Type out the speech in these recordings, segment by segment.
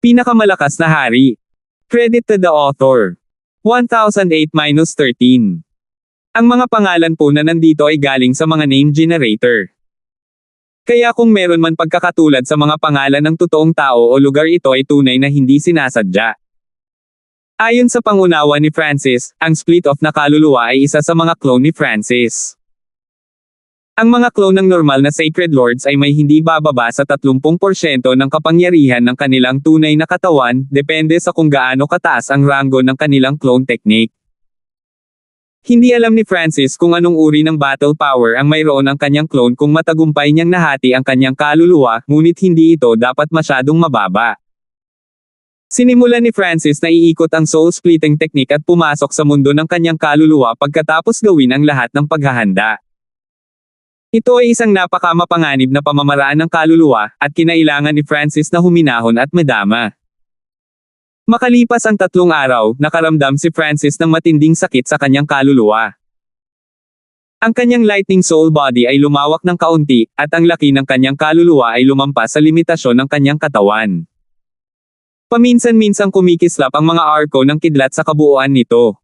Pinakamalakas na hari. Credit to the author. 1008-13. Ang mga pangalan po na nandito ay galing sa mga name generator. Kaya kung meron man pagkakatulad sa mga pangalan ng totoong tao o lugar, ito ay tunay na hindi sinasadya. Ayon sa pangunawa ni Francis, ang split-off na kaluluwa ay isa sa mga clone ni Francis. Ang mga clone ng normal na Sacred Lords ay may hindi bababa sa 30% ng kapangyarihan ng kanilang tunay na katawan, depende sa kung gaano kataas ang ranggo ng kanilang clone technique. Hindi alam ni Francis kung anong uri ng battle power ang mayroon ang kanyang clone kung matagumpay niyang nahati ang kanyang kaluluwa, ngunit hindi ito dapat masyadong mababa. Sinimulan ni Francis na iikot ang soul-splitting technique at pumasok sa mundo ng kanyang kaluluwa pagkatapos gawin ang lahat ng paghahanda. Ito ay isang napakamapanganib na pamamaraan ng kaluluwa, at kinailangan ni Francis na huminahon at madama. Makalipas ang 3 araw, nakaramdam si Francis ng matinding sakit sa kanyang kaluluwa. Ang kanyang lightning soul body ay lumawak ng kaunti, at ang laki ng kanyang kaluluwa ay lumampas sa limitasyon ng kanyang katawan. Paminsan-minsang kumikislap ang mga arko ng kidlat sa kabuuan nito.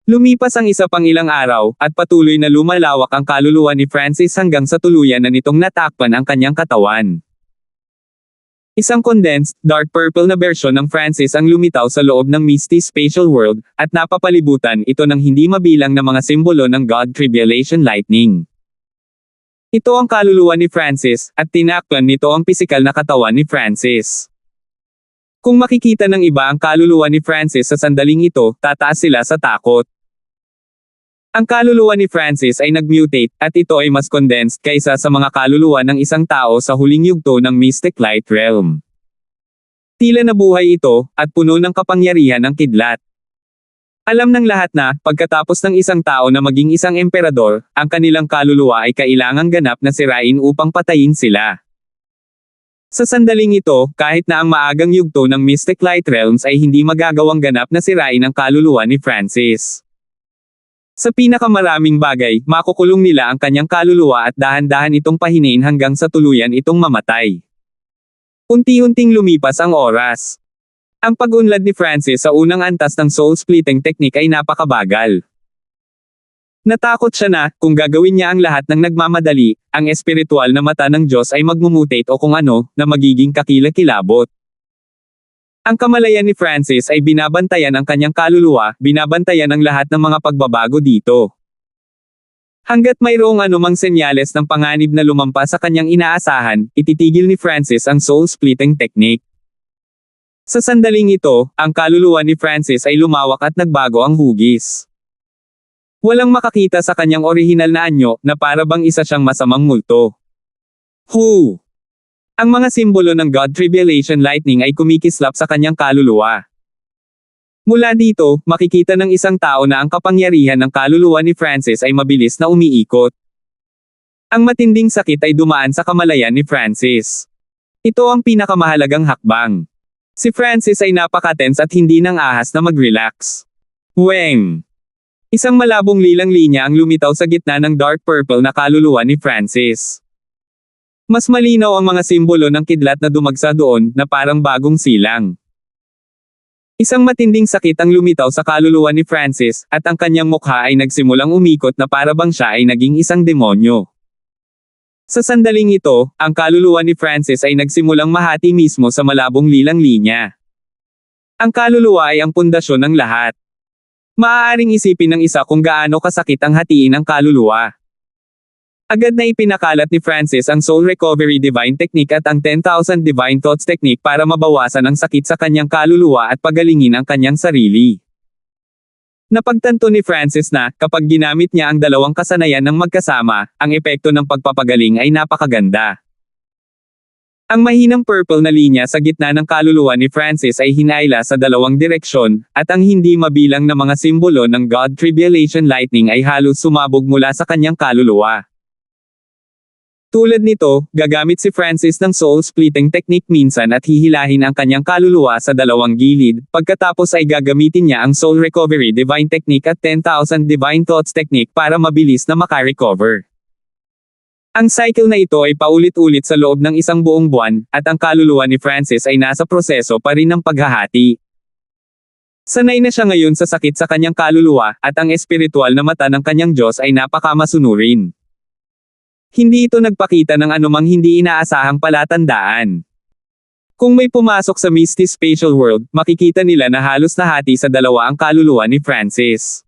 Lumipas ang isa pang ilang araw, at patuloy na lumalawak ang kaluluwa ni Francis hanggang sa tuluyan na nitong natakpan ang kanyang katawan. Isang condensed, dark purple na bersyon ng Francis ang lumitaw sa loob ng Misty Spatial World, at napapalibutan ito ng hindi mabilang na mga simbolo ng God Tribulation Lightning. Ito ang kaluluwa ni Francis, at tinakpan nito ang pisikal na katawan ni Francis. Kung makikita ng iba ang kaluluwa ni Francis sa sandaling ito, tataas sila sa takot. Ang kaluluwa ni Francis ay nag-mutate, at ito ay mas condensed kaysa sa mga kaluluwa ng isang tao sa huling yugto ng Mystic Light Realm. Tila nabuhay ito, at puno ng kapangyarihan ng kidlat. Alam ng lahat na, pagkatapos ng isang tao na maging isang emperador, ang kanilang kaluluwa ay kailangang ganap na sirain upang patayin sila. Sa sandaling ito, kahit na ang maagang yugto ng Mystic Light Realms ay hindi magagawang ganap na sirain ang kaluluwa ni Francis. Sa pinakamaraming bagay, makukulong nila ang kanyang kaluluwa at dahan-dahan itong pahinain hanggang sa tuluyan itong mamatay. Unti-unting lumipas ang oras. Ang pag-unlad ni Francis sa unang antas ng soul-splitting technique ay napakabagal. Natakot siya na, kung gagawin niya ang lahat ng nagmamadali, ang espiritual na mata ng Diyos ay magmumutate o kung ano, na magiging kakilakilabot. Ang kamalayan ni Francis ay binabantayan ang kanyang kaluluwa, binabantayan ang lahat ng mga pagbabago dito. Hanggat mayroong anumang senyales ng panganib na lumampas sa kanyang inaasahan, ititigil ni Francis ang soul-splitting technique. Sa sandaling ito, ang kaluluwa ni Francis ay lumawak at nagbago ang hugis. Walang makakita sa kanyang orihinal na anyo, na para bang isa siyang masamang multo. Who? Ang mga simbolo ng God Tribulation Lightning ay kumikislap sa kanyang kaluluwa. Mula dito, makikita ng isang tao na ang kapangyarihan ng kaluluwa ni Francis ay mabilis na umiikot. Ang matinding sakit ay dumaan sa kamalayan ni Francis. Ito ang pinakamahalagang hakbang. Si Francis ay napaka-tense at hindi nang ahas na mag-relax. Weng! Isang malabong lilang linya ang lumitaw sa gitna ng dark purple na kaluluwa ni Francis. Mas malinaw ang mga simbolo ng kidlat na dumagsa doon, na parang bagong silang. Isang matinding sakit ang lumitaw sa kaluluwa ni Francis, at ang kanyang mukha ay nagsimulang umikot na para bang siya ay naging isang demonyo. Sa sandaling ito, ang kaluluwa ni Francis ay nagsimulang mahati mismo sa malabong lilang linya. Ang kaluluwa ay ang pundasyon ng lahat. Maaaring isipin ng isa kung gaano kasakit ang hatiin ng kaluluwa. Agad na ipinakalat ni Francis ang Soul Recovery Divine Technique at ang 10,000 Divine Thoughts Technique para mabawasan ang sakit sa kanyang kaluluwa at pagalingin ang kanyang sarili. Napagtanto ni Francis na, kapag ginamit niya ang dalawang kasanayan ng magkasama, ang epekto ng pagpapagaling ay napakaganda. Ang mahinang purple na linya sa gitna ng kaluluwa ni Francis ay hinayla sa dalawang direksyon, at ang hindi mabilang na mga simbolo ng God Tribulation Lightning ay halos sumabog mula sa kanyang kaluluwa. Tulad nito, gagamit si Francis ng soul-splitting technique minsan at hihilahin ang kanyang kaluluwa sa dalawang gilid, pagkatapos ay gagamitin niya ang Soul Recovery Divine Technique at 10,000 Divine Thoughts Technique para mabilis na makarecover. Ang cycle na ito ay paulit-ulit sa loob ng isang buong buwan, at ang kaluluwa ni Francis ay nasa proseso pa rin ng paghahati. Sanay na siya ngayon sa sakit sa kanyang kaluluwa, at ang espiritual na mata ng kanyang Diyos ay napakamasunurin. Hindi ito nagpakita ng anumang hindi inaasahang palatandaan. Kung may pumasok sa Misty Spatial World, makikita nila na halos nahati sa dalawa ang kaluluwa ni Francis.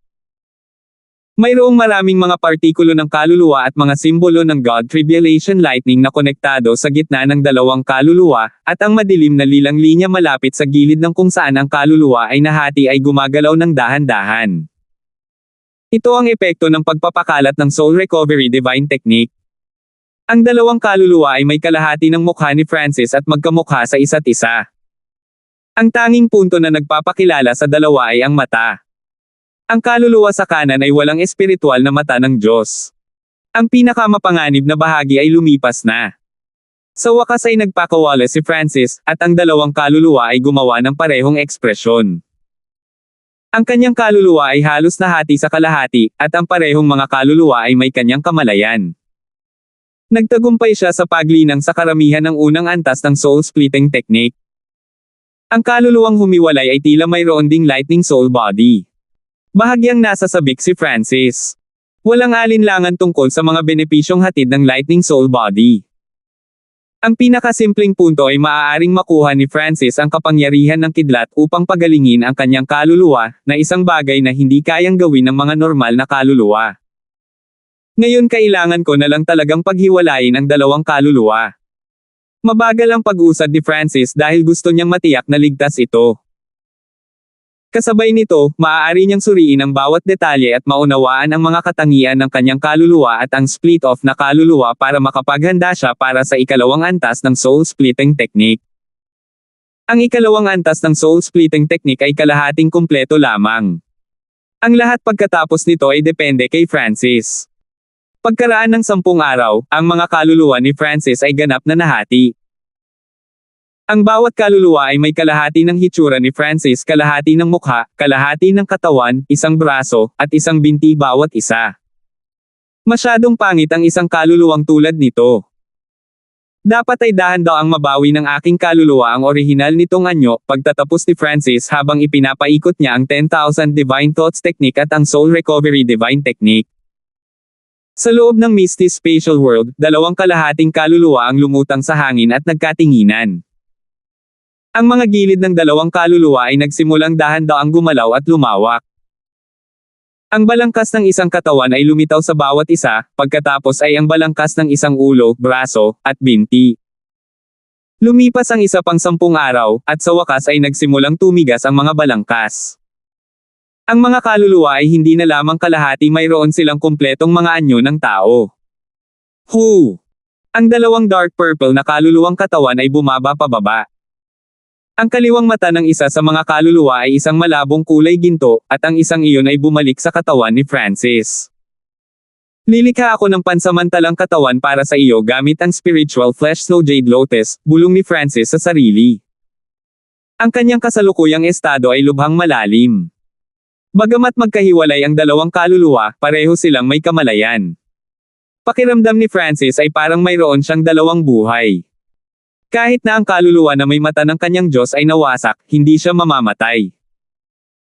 Mayroong maraming mga partikulo ng kaluluwa at mga simbolo ng God Tribulation Lightning na konektado sa gitna ng dalawang kaluluwa, at ang madilim na lilang linya malapit sa gilid ng kung saan ang kaluluwa ay nahati ay gumagalaw ng dahan-dahan. Ito ang epekto ng pagpapakalat ng Soul Recovery Divine Technique. Ang dalawang kaluluwa ay may kalahati ng mukha ni Francis at magkamukha sa isa't isa. Ang tanging punto na nagpapakilala sa dalawa ay ang mata. Ang kaluluwa sa kanan ay walang espiritual na mata ng Diyos. Ang pinakamapanganib na bahagi ay lumipas na. Sa wakas ay nagpakawala si Francis, at ang dalawang kaluluwa ay gumawa ng parehong ekspresyon. Ang kanyang kaluluwa ay halos nahati sa kalahati, at ang parehong mga kaluluwa ay may kanyang kamalayan. Nagtagumpay siya sa paglinang sa karamihan ng unang antas ng soul splitting technique. Ang kaluluwang humiwalay ay tila mayroon ding lightning soul body. Bahagyang nasa sabik si Francis. Walang alinlangan tungkol sa mga benepisyong hatid ng lightning soul body. Ang pinakasimpleng punto ay maaaring makuha ni Francis ang kapangyarihan ng kidlat upang pagalingin ang kanyang kaluluwa, na isang bagay na hindi kayang gawin ng mga normal na kaluluwa. Ngayon kailangan ko na lang talagang paghiwalayin ang dalawang kaluluwa. Mabagal ang pag-usad ni Francis dahil gusto niyang matiyak na ligtas ito. Kasabay nito, maaari niyang suriin ang bawat detalye at maunawaan ang mga katangian ng kanyang kaluluwa at ang split-off na kaluluwa para makapaghanda siya para sa ikalawang antas ng soul splitting technique. Ang ikalawang antas ng soul splitting technique ay kalahating kumpleto lamang. Ang lahat pagkatapos nito ay depende kay Francis. Pagkaraan ng 10 araw, ang mga kaluluwa ni Francis ay ganap na nahati. Ang bawat kaluluwa ay may kalahati ng hitsura ni Francis, kalahati ng mukha, kalahati ng katawan, isang braso, at isang binti bawat isa. Masyadong pangit ang isang kaluluwang tulad nito. Dapat ay dahan-daang mabawi ng aking kaluluwa ang orihinal nitong anyo, pagtatapos ni Francis habang ipinapaikot niya ang 10,000 Divine Thoughts Technique at ang Soul Recovery Divine Technique. Sa loob ng Misty Spatial World, dalawang kalahating kaluluwa ang lumutang sa hangin at nagkatinginan. Ang mga gilid ng dalawang kaluluwa ay nagsimulang dahan-daang gumalaw at lumawak. Ang balangkas ng isang katawan ay lumitaw sa bawat isa, pagkatapos ay ang balangkas ng isang ulo, braso, at binti. Lumipas ang isa pang 10 araw, at sa wakas ay nagsimulang tumigas ang mga balangkas. Ang mga kaluluwa ay hindi na lamang kalahati, mayroon silang kumpletong mga anyo ng tao. Ang dalawang dark purple na kaluluwang katawan ay bumaba pababa. Ang kaliwang mata ng isa sa mga kaluluwa ay isang malabong kulay ginto, at ang isang iyon ay bumalik sa katawan ni Francis. Lilikha ako ng pansamantalang katawan para sa iyo gamit ang spiritual flesh snow jade lotus, bulong ni Francis sa sarili. Ang kanyang kasalukuyang estado ay lubhang malalim. Bagamat magkahiwalay ang dalawang kaluluwa, pareho silang may kamalayan. Pakiramdam ni Francis ay parang mayroon siyang dalawang buhay. Kahit na ang kaluluwa na may mata ng kanyang Diyos ay nawasak, hindi siya mamamatay.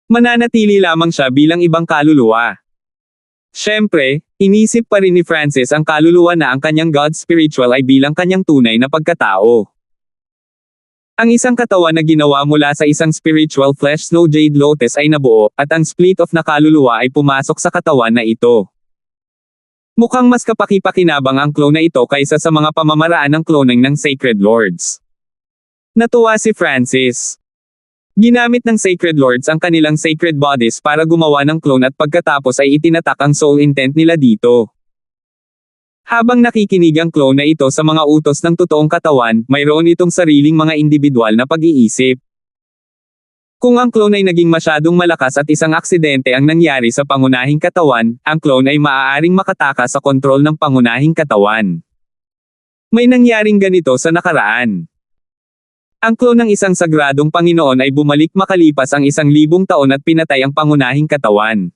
Mananatili lamang siya bilang ibang kaluluwa. Siyempre, inisip pa rin ni Francis ang kaluluwa na ang kanyang God spiritual ay bilang kanyang tunay na pagkatao. Ang isang katawan na ginawa mula sa isang spiritual flesh snow jade lotus ay nabuo, at ang split-off na kaluluwa ay pumasok sa katawan na ito. Mukhang mas kapaki-pakinabang ang clone na ito kaysa sa mga pamamaraan ng cloning ng Sacred Lords. Natuwa si Francis. Ginamit ng Sacred Lords ang kanilang sacred bodies para gumawa ng clone at pagkatapos ay itinatak ang soul intent nila dito. Habang nakikinig ang clone na ito sa mga utos ng totoong katawan, mayroon itong sariling mga individual na pag-iisip. Kung ang clone ay naging masyadong malakas at isang aksidente ang nangyari sa pangunahing katawan, ang clone ay maaaring makatakas sa kontrol ng pangunahing katawan. May nangyaring ganito sa nakaraan. Ang clone ng isang sagradong Panginoon ay bumalik makalipas ang 1,000 taon at pinatay ang pangunahing katawan.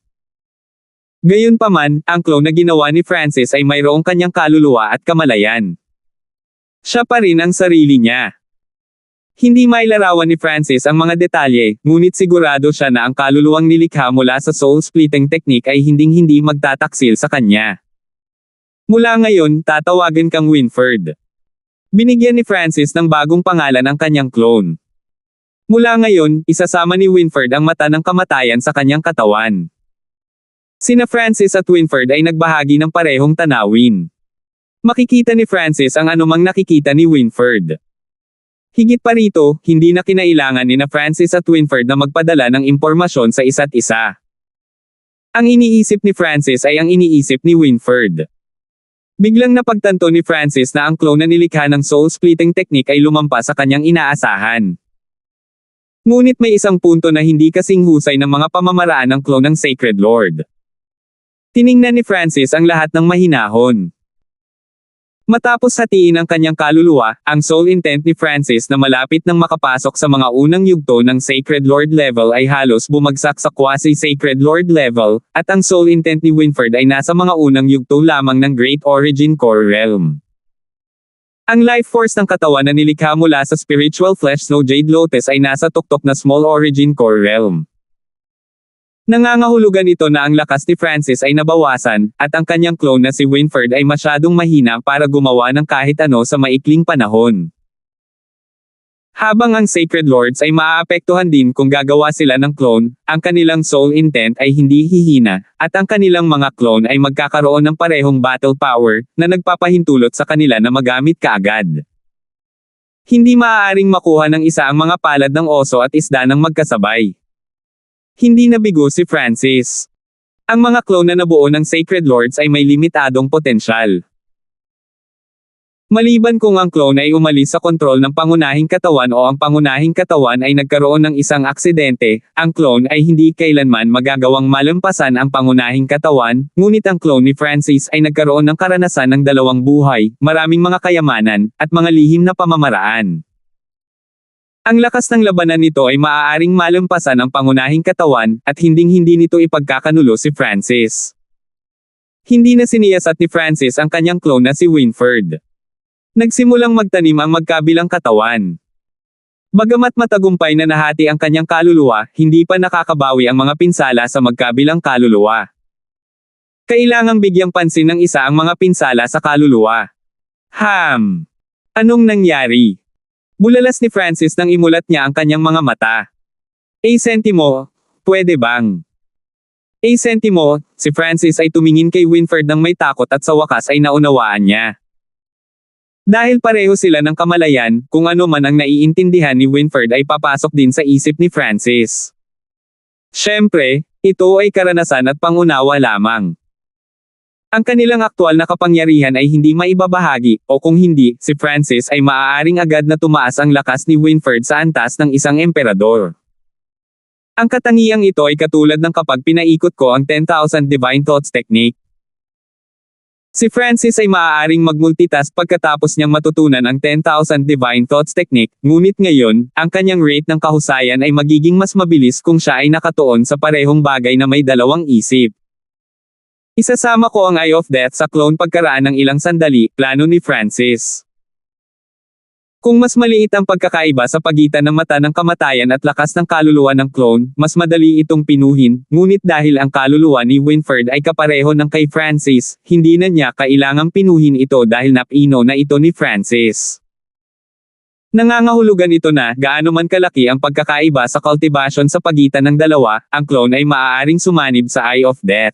Gayunpaman, ang clone na ginawa ni Francis ay mayroong kanyang kaluluwa at kamalayan. Siya pa rin ang sarili niya. Hindi mailarawan ni Francis ang mga detalye, ngunit sigurado siya na ang kaluluwang nilikha mula sa soul-splitting technique ay hinding-hindi magtataksil sa kanya. Mula ngayon, tatawagan kang Winfred. Binigyan ni Francis ng bagong pangalan ang kanyang clone. Mula ngayon, isasama ni Winfred ang mata ng kamatayan sa kanyang katawan. Sina Francis at Winfred ay nagbahagi ng parehong tanawin. Makikita ni Francis ang anumang nakikita ni Winfred. Higit pa rito, hindi na kinailangan ni Francis at Winfred na magpadala ng impormasyon sa isa't isa. Ang iniisip ni Francis ay ang iniisip ni Winfred. Biglang napagtanto ni Francis na ang clone na nilikha ng soul-splitting technique ay lumampas sa kanyang inaasahan. Ngunit may isang punto na hindi kasing husay ng mga pamamaraan ng clone ng Sacred Lord. Tiningnan ni Francis ang lahat ng mahinahon. Matapos hatiin ang kanyang kaluluwa, ang soul intent ni Francis na malapit nang makapasok sa mga unang yugto ng Sacred Lord level ay halos bumagsak sa quasi-Sacred Lord level, at ang soul intent ni Winfred ay nasa mga unang yugto lamang ng Great Origin Core Realm. Ang life force ng katawan na nilikha mula sa spiritual flesh no Jade Lotus ay nasa tuktok na Small Origin Core Realm. Nangangahulugan ito na ang lakas ni Francis ay nabawasan, at ang kanyang clone na si Winfred ay masyadong mahina para gumawa ng kahit ano sa maikling panahon. Habang ang Sacred Lords ay maaapektuhan din kung gagawa sila ng clone, ang kanilang soul intent ay hindi hihina, at ang kanilang mga clone ay magkakaroon ng parehong battle power, na nagpapahintulot sa kanila na magamit kaagad. Hindi maaaring makuha ng isa ang mga palad ng oso at isda ng magkasabay. Hindi nabigo si Francis. Ang mga clone na nabuo ng Sacred Lords ay may limitadong potensyal. Maliban kung ang clone ay umalis sa kontrol ng pangunahing katawan o ang pangunahing katawan ay nagkaroon ng isang aksidente, ang clone ay hindi kailanman magagawang malampasan ang pangunahing katawan, ngunit ang clone ni Francis ay nagkaroon ng karanasan ng dalawang buhay, maraming mga kayamanan, at mga lihim na pamamaraan. Ang lakas ng labanan nito ay maaaring malampasan ang pangunahing katawan, at hinding-hindi nito ipagkakanulo si Francis. Hindi na siniyasat ni Francis ang kanyang clone na si Winfred. Nagsimulang magtanim ang magkabilang katawan. Bagamat matagumpay na nahati ang kanyang kaluluwa, hindi pa nakakabawi ang mga pinsala sa magkabilang kaluluwa. Kailangang bigyang pansin ng isa ang mga pinsala sa kaluluwa. Anong nangyari? Bulalas ni Francis nang imulat niya ang kanyang mga mata. Sentimo, pwede bang? Sentimo, si Francis ay tumingin kay Winfred nang may takot at sa wakas ay naunawaan niya. Dahil pareho sila ng kamalayan, kung ano man ang naiintindihan ni Winfred ay papasok din sa isip ni Francis. Siyempre, ito ay karanasan at pangunawa lamang. Ang kanilang aktual na kapangyarihan ay hindi maibabahagi, o kung hindi, si Francis ay maaaring agad na tumaas ang lakas ni Winfred sa antas ng isang emperador. Ang katangiang ito ay katulad ng kapag pinaikot ko ang 10,000 Divine Thoughts Technique. Si Francis ay maaaring mag-multitask pagkatapos niyang matutunan ang 10,000 Divine Thoughts Technique, ngunit ngayon, ang kanyang rate ng kahusayan ay magiging mas mabilis kung siya ay nakatuon sa parehong bagay na may dalawang isip. Isasama ko ang Eye of Death sa clone pagkaraan ng ilang sandali, plano ni Francis. Kung mas maliit ang pagkakaiba sa pagitan ng mata ng kamatayan at lakas ng kaluluwa ng clone, mas madali itong pinuhin, ngunit dahil ang kaluluwa ni Winfred ay kapareho ng kay Francis, hindi na niya kailangang pinuhin ito dahil napino na ito ni Francis. Nangangahulugan ito na, gaano man kalaki ang pagkakaiba sa cultivation sa pagitan ng dalawa, ang clone ay maaaring sumanib sa Eye of Death.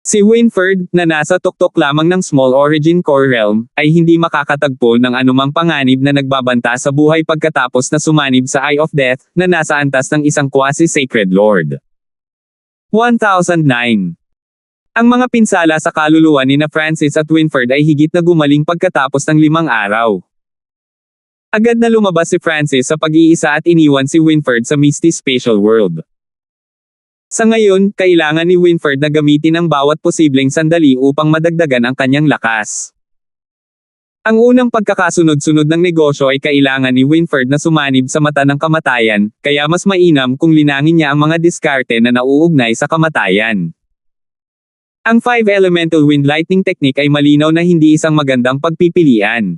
Si Winfred, na nasa tuktok lamang ng Small Origin Core Realm, ay hindi makakatagpo ng anumang panganib na nagbabanta sa buhay pagkatapos na sumanib sa Eye of Death, na nasa antas ng isang quasi-sacred lord. 1009. Ang mga pinsala sa kaluluwa ni Francis at Winfred ay higit na gumaling pagkatapos ng 5 araw. Agad na lumabas si Francis sa pag-iisa at iniwan si Winfred sa Misty Spatial World. Sa ngayon, kailangan ni Winfred na gamitin ang bawat posibleng sandali upang madagdagan ang kanyang lakas. Ang unang pagkakasunod-sunod ng negosyo ay kailangan ni Winfred na sumanib sa mata ng kamatayan, kaya mas mainam kung linangin niya ang mga diskarte na nauugnay sa kamatayan. Ang 5 Elemental Wind Lightning Technique ay malinaw na hindi isang magandang pagpipilian.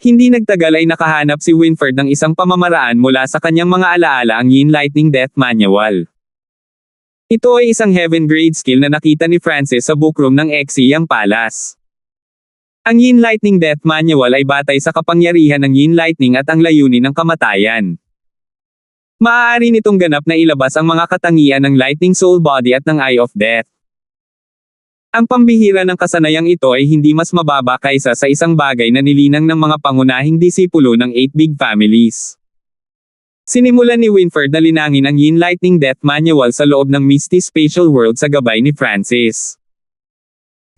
Hindi nagtagal ay nakahanap si Winford ng isang pamamaraan mula sa kanyang mga alaala ang Yin Lightning Death Manual. Ito ay isang heaven grade skill na nakita ni Francis sa bookroom ng Exeang Palace. Ang Yin Lightning Death Manual ay batay sa kapangyarihan ng Yin Lightning at ang layunin ng kamatayan. Maaari nitong ganap na ilabas ang mga katangian ng Lightning Soul Body at ng Eye of Death. Ang pambihira ng kasanayang ito ay hindi mas mababa kaysa sa isang bagay na nilinang ng mga pangunahing disipulo ng 8 Big Families. Sinimulan ni Winford na linangin ang Yin Lightning Death Manual sa loob ng Misty Spatial World sa gabay ni Francis.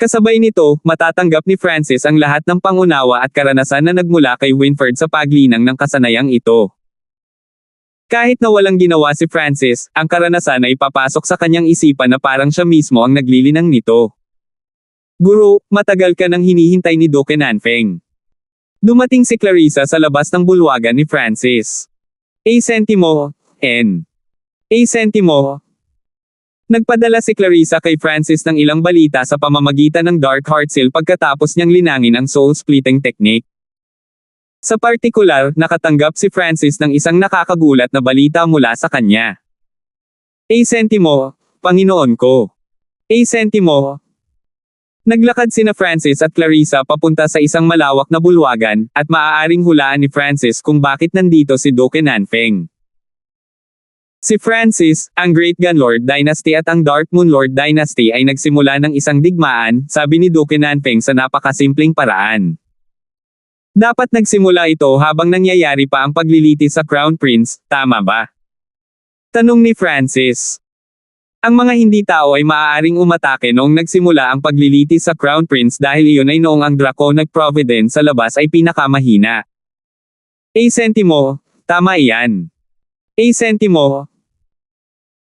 Kasabay nito, matatanggap ni Francis ang lahat ng pangunawa at karanasan na nagmula kay Winford sa paglinang ng kasanayang ito. Kahit na walang ginawa si Francis, ang karanasan ay papasok sa kanyang isipan na parang siya mismo ang naglilinang nito. Guro, matagal ka nang hinihintay ni Doc Nanfeng. Dumating si Clarissa sa labas ng bulwagan ni Francis. A sentimo, N. A sentimo. Nagpadala si Clarissa kay Francis ng ilang balita sa pamamagitan ng Dark Heart Seal pagkatapos niyang linangin ang soul splitting technique. Sa partikular, nakatanggap si Francis ng isang nakakagulat na balita mula sa kanya. A sentimo, Panginoon ko. A sentimo. Naglakad sina Francis at Clarissa papunta sa isang malawak na bulwagan, at maaaring hulaan ni Francis kung bakit nandito si Doc Nanfeng. Si Francis, ang Great Gunlord Dynasty at ang Dark Moon Lord Dynasty ay nagsimula ng isang digmaan, sabi ni Doc Nanfeng sa napakasimpleng paraan. Dapat nagsimula ito habang nangyayari pa ang paglilitis sa Crown Prince, tama ba? Tanong ni Francis. Ang mga hindi tao ay maaaring umatake noong nagsimula ang paglilitis sa Crown Prince dahil iyon ay noong ang Draconic Providence sa labas ay pinakamahina. A sentimo, tama iyan. A sentimo.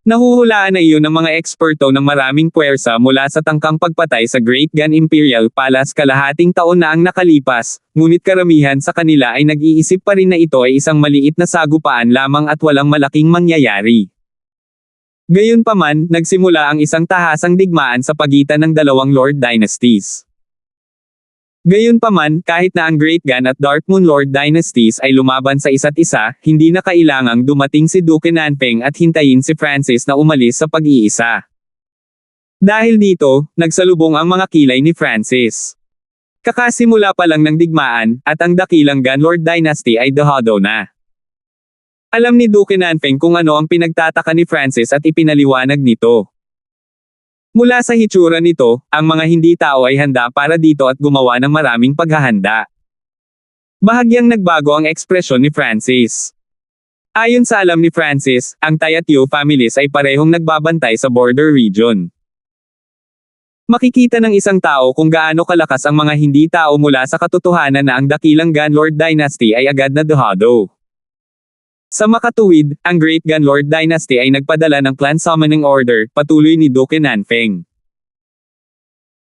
Nahuhulaan na iyon ng mga eksperto ng maraming puwersa mula sa tangkang pagpatay sa Great Gun Imperial Palace kalahating taon na ang nakalipas, ngunit karamihan sa kanila ay nag-iisip pa rin na ito ay isang maliit na sagupaan lamang at walang malaking mangyayari. Gayunpaman, nagsimula ang isang tahasang digmaan sa pagitan ng dalawang Lord Dynasties. Gayunpaman, kahit na ang Great Gun at Dark Moon Lord Dynasties ay lumaban sa isa't isa, hindi na kailangang dumating si Doc Nanfeng at hintayin si Francis na umalis sa pag-iisa. Dahil dito, nagsalubong ang mga kilay ni Francis. Kakasimula pa lang ng digmaan, at ang dakilang Gunlord Dynasty ay dahado na. Alam ni Doc Nanfeng kung ano ang pinagtataka ni Francis at ipinaliwanag nito. Mula sa hitsura nito, ang mga hindi tao ay handa para dito at gumawa ng maraming paghahanda. Bahagyang nagbago ang ekspresyon ni Francis. Ayon sa alam ni Francis, ang Tai at Yu families ay parehong nagbabantay sa border region. Makikita ng isang tao kung gaano kalakas ang mga hindi tao mula sa katotohanan na ang dakilang Gunlord Dynasty ay agad na dahado. Sa makatuwid, ang Great Gunlord Dynasty ay nagpadala ng Clan Summoning Order, patuloy ni Doc Nanfeng.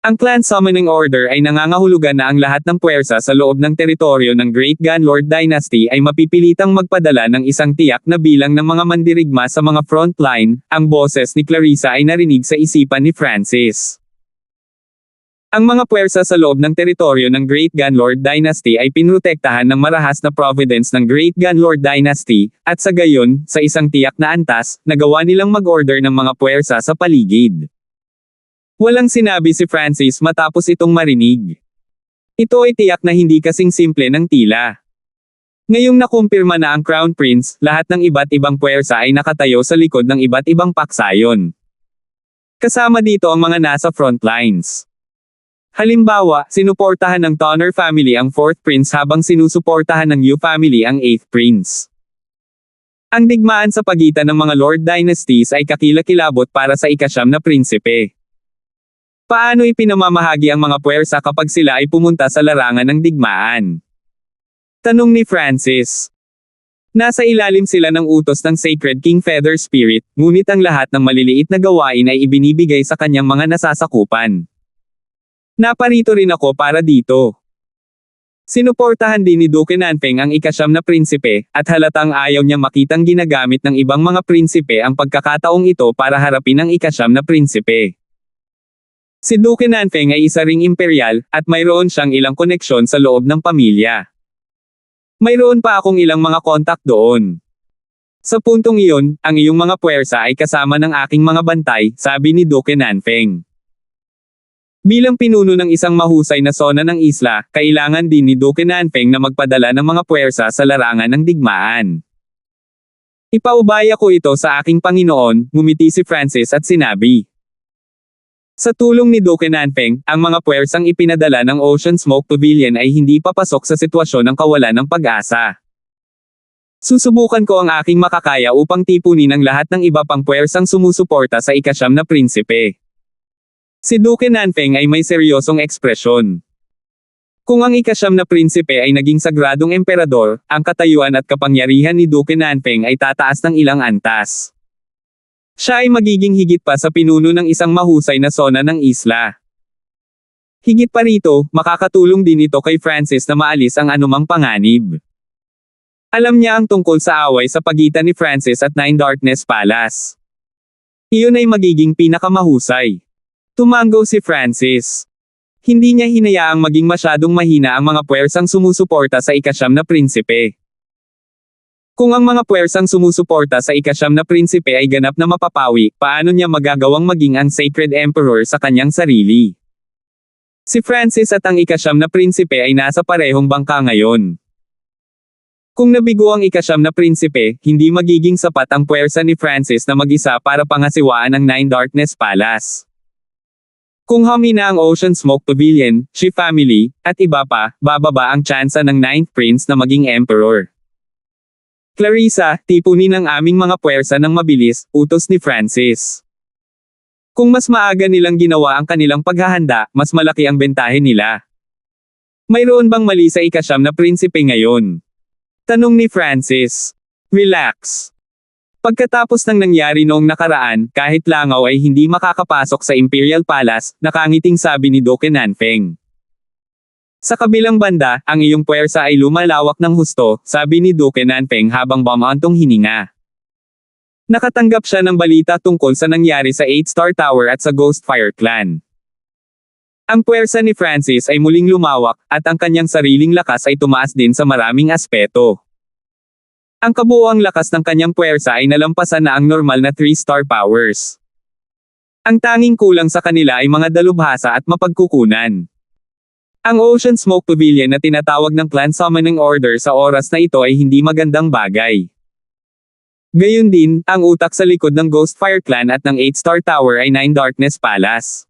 Ang Clan Summoning Order ay nangangahulugan na ang lahat ng puwersa sa loob ng teritoryo ng Great Gunlord Dynasty ay mapipilitang magpadala ng isang tiyak na bilang ng mga mandirigma sa mga frontline. Ang boses ni Clarissa ay narinig sa isipan ni Francis. Ang mga puwersa sa loob ng teritoryo ng Great Gunlord Dynasty ay pinrotektahan ng marahas na providence ng Great Gunlord Dynasty, at sa gayon, sa isang tiyak na antas, nagawa nilang mag-order ng mga puwersa sa paligid. Walang sinabi si Francis matapos itong marinig. Ito ay tiyak na hindi kasing simple ng tila. Ngayong nakumpirma na ang Crown Prince, lahat ng iba't ibang puwersa ay nakatayo sa likod ng iba't ibang paksayon. Kasama dito ang mga nasa front lines. Halimbawa, sinuportahan ng Tonner family ang 4th Prince habang sinusuportahan ng Yu family ang 8th Prince. Ang digmaan sa pagitan ng mga Lord Dynasties ay kakilakilabot para sa ika-9 na prinsipe. Paano ipinamamahagi ang mga puwersa kapag sila ay pumunta sa larangan ng digmaan? Tanong ni Francis. Nasa ilalim sila ng utos ng Sacred King Feather Spirit, ngunit ang lahat ng maliliit na gawain ay ibinibigay sa kanyang mga nasasakupan. Naparito rin ako para dito. Sinuportahan din ni Doc Nanfeng ang ika-9 na prinsipe, at halatang ayaw niya makitang ginagamit ng ibang mga prinsipe ang pagkakataong ito para harapin ang ika-9 na prinsipe. Si Duque Nanfeng ay isa ring imperial, at mayroon siyang ilang koneksyon sa loob ng pamilya. Mayroon pa akong ilang mga kontak doon. Sa puntong iyon, ang iyong mga puwersa ay kasama ng aking mga bantay, sabi ni Duque Nanfeng. Bilang pinuno ng isang mahusay na sona ng isla, kailangan din ni Duque Nanfeng na magpadala ng mga puwersa sa larangan ng digmaan. Ipaubaya ko ito sa aking Panginoon, ngumiti si Francis at sinabi. Sa tulong ni Duque Nanfeng, ang mga puwersang ipinadala ng Ocean Smoke Pavilion ay hindi papasok sa sitwasyon ng kawalan ng pag-asa. Susubukan ko ang aking makakaya upang tipunin ang lahat ng iba pang puwersang sumusuporta sa ika-9 na prinsipe. Si Duque Nanfeng ay may seryosong ekspresyon. Kung ang ika-9 na prinsipe ay naging sagradong emperador, ang katayuan at kapangyarihan ni Duque Nanfeng ay tataas ng ilang antas. Siya ay magiging higit pa sa pinuno ng isang mahusay na sona ng isla. Higit pa rito, makakatulong din ito kay Francis na maalis ang anumang panganib. Alam niya ang tungkol sa away sa pagitan ni Francis at Nine Darkness Palace. Iyon ay magiging pinakamahusay. Tumango si Francis. Hindi niya hinayaang maging masyadong mahina ang mga puwersang sumusuporta sa ika-9 na prinsipe. Kung ang mga puwersang sumusuporta sa ika-9 na prinsipe ay ganap na mapapawi, paano niya magagawang maging ang Sacred Emperor sa kanyang sarili? Si Francis at ang ika-9 na prinsipe ay nasa parehong bangka ngayon. Kung nabigo ang ika-9 na prinsipe, hindi magiging sapat ang puwersa ni Francis na mag-isa para pangasiwaan ang Nine Darkness Palace. Kung humina ang Ocean Smoke Pavilion, Shi family, at iba pa, bababa ang tsansa ng 9th Prince na maging Emperor. Clarissa, tipunin ang aming mga puwersa ng mabilis, utos ni Francis. Kung mas maaga nilang ginawa ang kanilang paghahanda, mas malaki ang bentahe nila. Mayroon bang mali sa ika-9 na prinsipe ngayon? Tanong ni Francis. Relax. Pagkatapos ng nangyari noong nakaraan, kahit langaw ay hindi makakapasok sa Imperial Palace, nakangiting sabi ni Duque Nanfeng. Sa kabilang banda, ang iyong puwersa ay lumalawak ng husto, sabi ni Duque Nanfeng habang bumaantong hininga. Nakatanggap siya ng balita tungkol sa nangyari sa 8-Star Tower at sa Ghostfire Clan. Ang puwersa ni Francis ay muling lumawak, at ang kanyang sariling lakas ay tumaas din sa maraming aspeto. Ang kabuuang lakas ng kanyang puwersa ay nalampasan na ang normal na 3-star powers. Ang tanging kulang sa kanila ay mga dalubhasa at mapagkukunan. Ang Ocean Smoke Pavilion na tinatawag ng Clan Summoning Order sa oras na ito ay hindi magandang bagay. Gayun din, ang utak sa likod ng Ghostfire Clan at ng 8-Star Tower ay Nine Darkness Palace.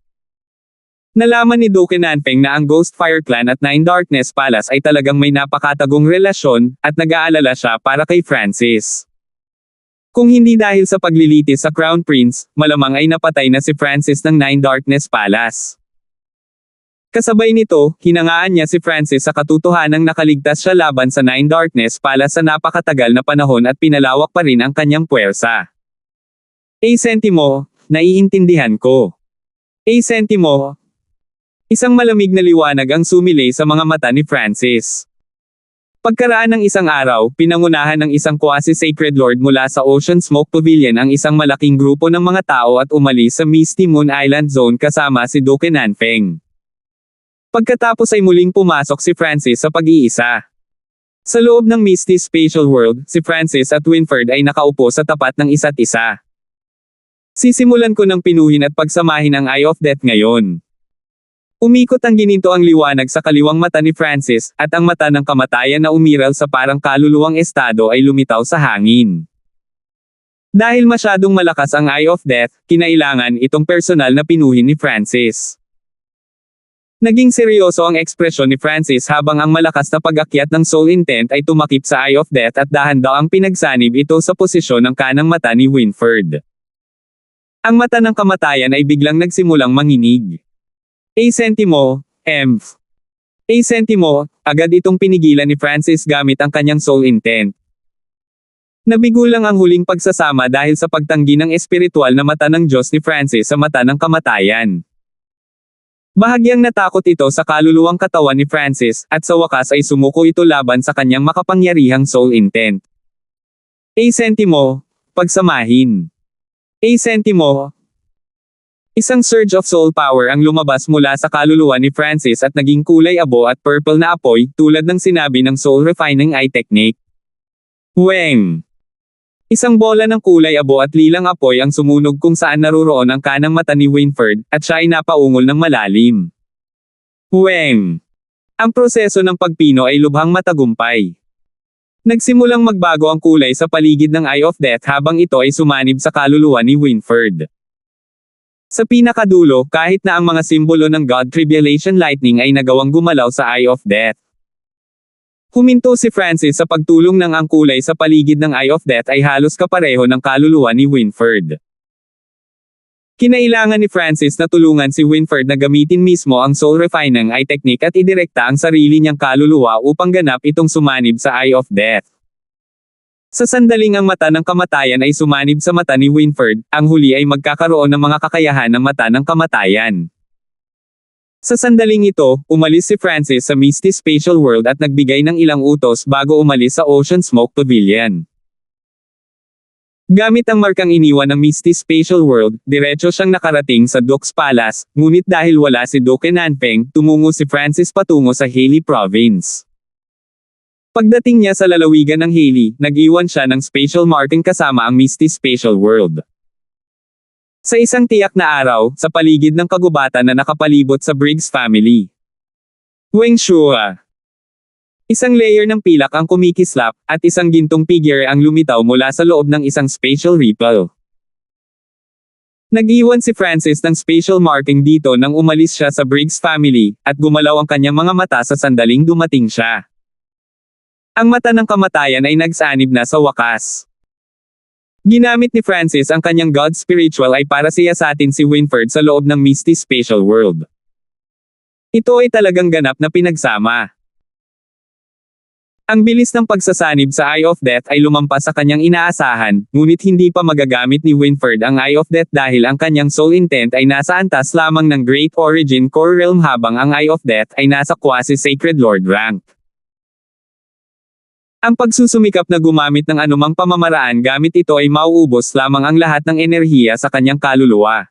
Nalaman ni Duque Nanfeng na ang Ghostfire Clan at Nine Darkness Palace ay talagang may napakatagong relasyon, at nag-aalala siya para kay Francis. Kung hindi dahil sa paglilitis sa Crown Prince, malamang ay napatay na si Francis ng Nine Darkness Palace. Kasabay nito, hinangaan niya si Francis sa katotohanang nakaligtas siya laban sa Nine Darkness Palace sa napakatagal na panahon at pinalawak pa rin ang kanyang puwersa. Sentimo, naiintindihan ko. Sentimo. Isang malamig na liwanag ang sumilay sa mga mata ni Francis. Pagkaraan ng isang araw, pinangunahan ng isang quasi-sacred lord mula sa Ocean Smoke Pavilion ang isang malaking grupo ng mga tao at umalis sa Misty Moon Island Zone kasama si Duque Nanfeng. Pagkatapos ay muling pumasok si Francis sa pag-iisa. Sa loob ng Misty Spatial World, si Francis at Winfred ay nakaupo sa tapat ng isa't isa. Sisimulan ko ng pinuhin at pagsamahin ang Eye of Death ngayon. Umikot ang gininto ang liwanag sa kaliwang mata ni Francis, at ang mata ng kamatayan na umiral sa parang kaluluwang estado ay lumitaw sa hangin. Dahil masyadong malakas ang Eye of Death, kinailangan itong personal na pinuhin ni Francis. Naging seryoso ang ekspresyon ni Francis habang ang malakas na pag-akyat ng Soul Intent ay tumakip sa Eye of Death at dahan-daang pinagsanib ito sa posisyon ng kanang mata ni Winfred. Ang mata ng kamatayan ay biglang nagsimulang manginig. Sentimo, Emph. Sentimo, agad itong pinigilan ni Francis gamit ang kanyang Soul Intent. Nabigo lang ang huling pagsasama dahil sa pagtanggi ng espiritual na mata ng Diyos ni Francis sa mata ng kamatayan. Bahagyang natakot ito sa kaluluwang katawan ni Francis, at sa wakas ay sumuko ito laban sa kanyang makapangyarihang Soul Intent. Sentimo, pagsamahin. Sentimo. Isang surge of soul power ang lumabas mula sa kaluluwa ni Francis at naging kulay abo at purple na apoy, tulad ng sinabi ng soul refining eye technique. Weng! Isang bola ng kulay abo at lilang apoy ang sumunog kung saan naruroon ang kanang mata ni Winford, at siya ay napaungol ng malalim. Weng! Ang proseso ng pagpino ay lubhang matagumpay. Nagsimulang magbago ang kulay sa paligid ng Eye of Death habang ito ay sumanib sa kaluluwa ni Winford. Sa pinakadulo, kahit na ang mga simbolo ng God Tribulation Lightning ay nagawang gumalaw sa Eye of Death. Huminto si Francis sa pagtulong ng ang kulay sa paligid ng Eye of Death ay halos kapareho ng kaluluwa ni Winford. Kinailangan ni Francis na tulungan si Winford na gamitin mismo ang soul refining eye technique at idirekta ang sarili niyang kaluluwa upang ganap itong sumanib sa Eye of Death. Sa sandaling ang mata ng kamatayan ay sumanib sa mata ni Winford, ang huli ay magkakaroon ng mga kakayahan ng mata ng kamatayan. Sa sandaling ito, umalis si Francis sa Misty Spatial World at nagbigay ng ilang utos bago umalis sa Ocean Smoke Pavilion. Gamit ang markang iniwan ng Misty Spatial World, diretso siyang nakarating sa Duke's Palace, ngunit dahil wala si Duke Nanpeng, tumungo si Francis patungo sa Haley Province. Pagdating niya sa lalawigan ng Haley, nag-iwan siya ng spatial marking kasama ang Misty Spatial World. Sa isang tiyak na araw, sa paligid ng kagubatan na nakapalibot sa Briggs family. Weng Shua. Isang layer ng pilak ang kumikislap, at isang gintong figure ang lumitaw mula sa loob ng isang spatial ripple. Nag-iwan si Francis ng spatial marking dito nang umalis siya sa Briggs family, at gumalaw ang kanyang mga mata sa sandaling dumating siya. Ang mata ng kamatayan ay nagsanib na sa wakas. Ginamit ni Francis ang kanyang God Spiritual Eye para siyasatin si Winford sa loob ng Misty Spatial World. Ito ay talagang ganap na pinagsama. Ang bilis ng pagsasanib sa Eye of Death ay lumampas sa kanyang inaasahan, ngunit hindi pa magagamit ni Winford ang Eye of Death dahil ang kanyang soul intent ay nasa antas lamang ng Great Origin Core Realm habang ang Eye of Death ay nasa Quasi-Sacred Lord rank. Ang pagsusumikap na gumamit ng anumang pamamaraan gamit ito ay mauubos lamang ang lahat ng enerhiya sa kanyang kaluluwa.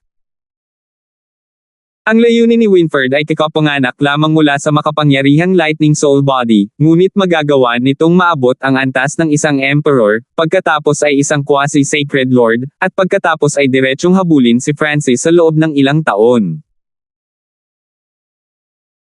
Ang layunin ni Winford ay kakapanganak lamang mula sa makapangyarihang lightning soul body, ngunit magagawa nitong maabot ang antas ng isang emperor, pagkatapos ay isang quasi-sacred lord, at pagkatapos ay diretsyong habulin si Francis sa loob ng ilang taon.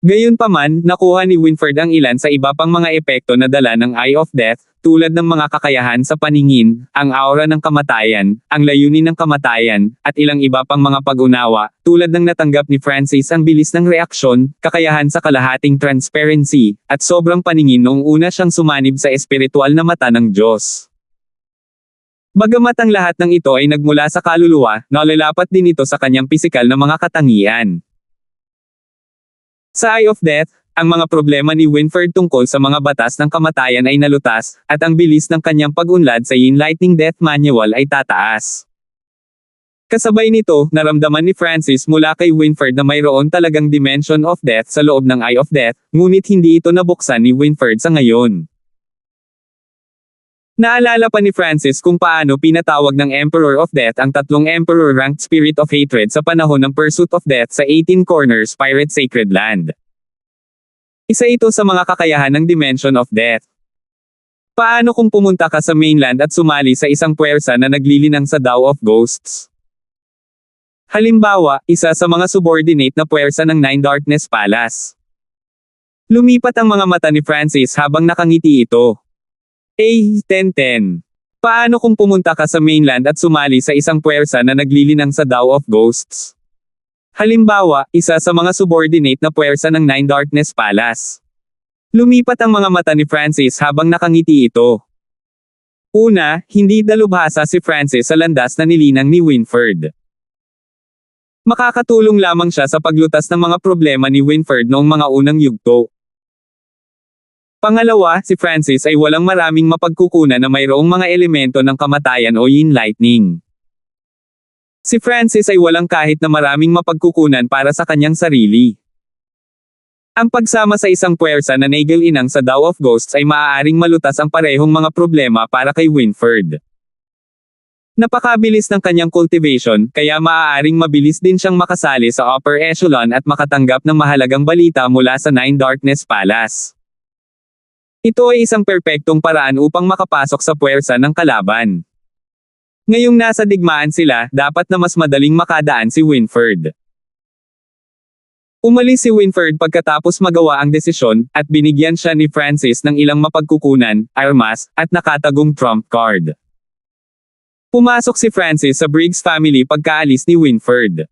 Gayunpaman, nakuha ni Winford ang ilan sa iba pang mga epekto na dala ng Eye of Death, tulad ng mga kakayahan sa paningin, ang aura ng kamatayan, ang layunin ng kamatayan, at ilang iba pang mga pag-unawa, tulad ng natanggap ni Francis ang bilis ng reaksyon, kakayahan sa kalahating transparency, at sobrang paningin noong una siyang sumanib sa espiritual na mata ng Diyos. Bagamat ang lahat ng ito ay nagmula sa kaluluwa, nalalapat din ito sa kanyang pisikal na mga katangian. Sa Eye of Death, ang mga problema ni Winford tungkol sa mga batas ng kamatayan ay nalutas, at ang bilis ng kanyang pag-unlad sa Yin Lightning Death Manual ay tataas. Kasabay nito, naramdaman ni Francis mula kay Winford na mayroon talagang Dimension of Death sa loob ng Eye of Death, ngunit hindi ito nabuksan ni Winford sa ngayon. Naalala pa ni Francis kung paano pinatawag ng Emperor of Death ang tatlong Emperor-ranked Spirit of Hatred sa panahon ng Pursuit of Death sa 18 Corners Pirate Sacred Land. Isa ito sa mga kakayahan ng Dimension of Death. Paano kung pumunta ka sa mainland at sumali sa isang puwersa na naglilinang sa Dao of Ghosts? Halimbawa, isa sa mga subordinate na puwersa ng Nine Darkness Palace. Lumipat ang mga mata ni Francis habang nakangiti ito. 10-10. Paano kung pumunta ka sa mainland at sumali sa isang puwersa na naglilinang sa Dao of Ghosts? Halimbawa, isa sa mga subordinate na puwersa ng Nine Darkness Palace. Lumipat ang mga mata ni Francis habang nakangiti ito. Una, hindi dalubhasa si Francis sa landas na nilinang ni Winford. Makakatulong lamang siya sa paglutas ng mga problema ni Winford noong mga unang yugto. Pangalawa, si Francis ay walang maraming mapagkukunan na mayroong mga elemento ng kamatayan o Yin Lightning. Si Francis ay walang kahit na maraming mapagkukunan para sa kanyang sarili. Ang pagsama sa isang puwersa na nagilinang sa Dao of Ghosts ay maaaring malutas ang parehong mga problema para kay Winford. Napakabilis ng kanyang cultivation, kaya maaaring mabilis din siyang makasali sa upper echelon at makatanggap ng mahalagang balita mula sa Nine Darkness Palace. Ito ay isang perpektong paraan upang makapasok sa puwersa ng kalaban. Ngayong nasa digmaan sila, dapat na mas madaling makadaan si Winford. Umalis si Winford pagkatapos magawa ang desisyon, at binigyan siya ni Francis ng ilang mapagkukunan, armas, at nakatagong trump card. Pumasok si Francis sa Briggs family pagkaalis ni Winford.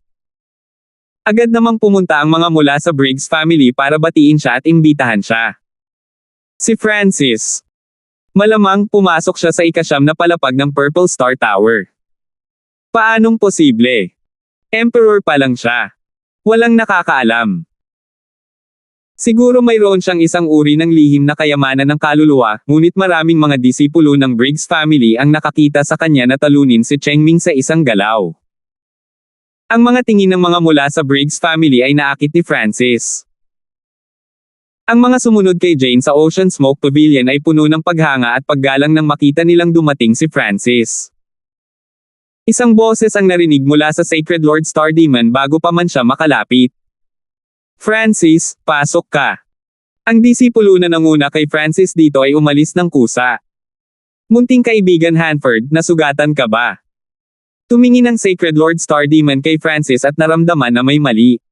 Agad namang pumunta ang mga mula sa Briggs family para batiin siya at imbitahan siya. Si Francis. Malamang pumasok siya sa ika-9 na palapag ng Purple Star Tower. Paanong posible? Emperor pa lang siya. Walang nakakaalam. Siguro mayroon siyang isang uri ng lihim na kayamanan ng kaluluwa, ngunit maraming mga disipulo ng Briggs family ang nakakita sa kanya na talunin si Chengming sa isang galaw. Ang mga tingin ng mga mula sa Briggs family ay naakit ni Francis. Ang mga sumunod kay Jane sa Ocean Smoke Pavilion ay puno ng paghanga at paggalang nang makita nilang dumating si Francis. Isang boses ang narinig mula sa Sacred Lord Star Demon bago pa man siya makalapit. Francis, pasok ka. Ang disipulo na nanguna kay Francis dito ay umalis ng kusa. Munting kaibigan Hanford, nasugatan ka ba? Tumingin ang Sacred Lord Star Demon kay Francis at naramdaman na may mali.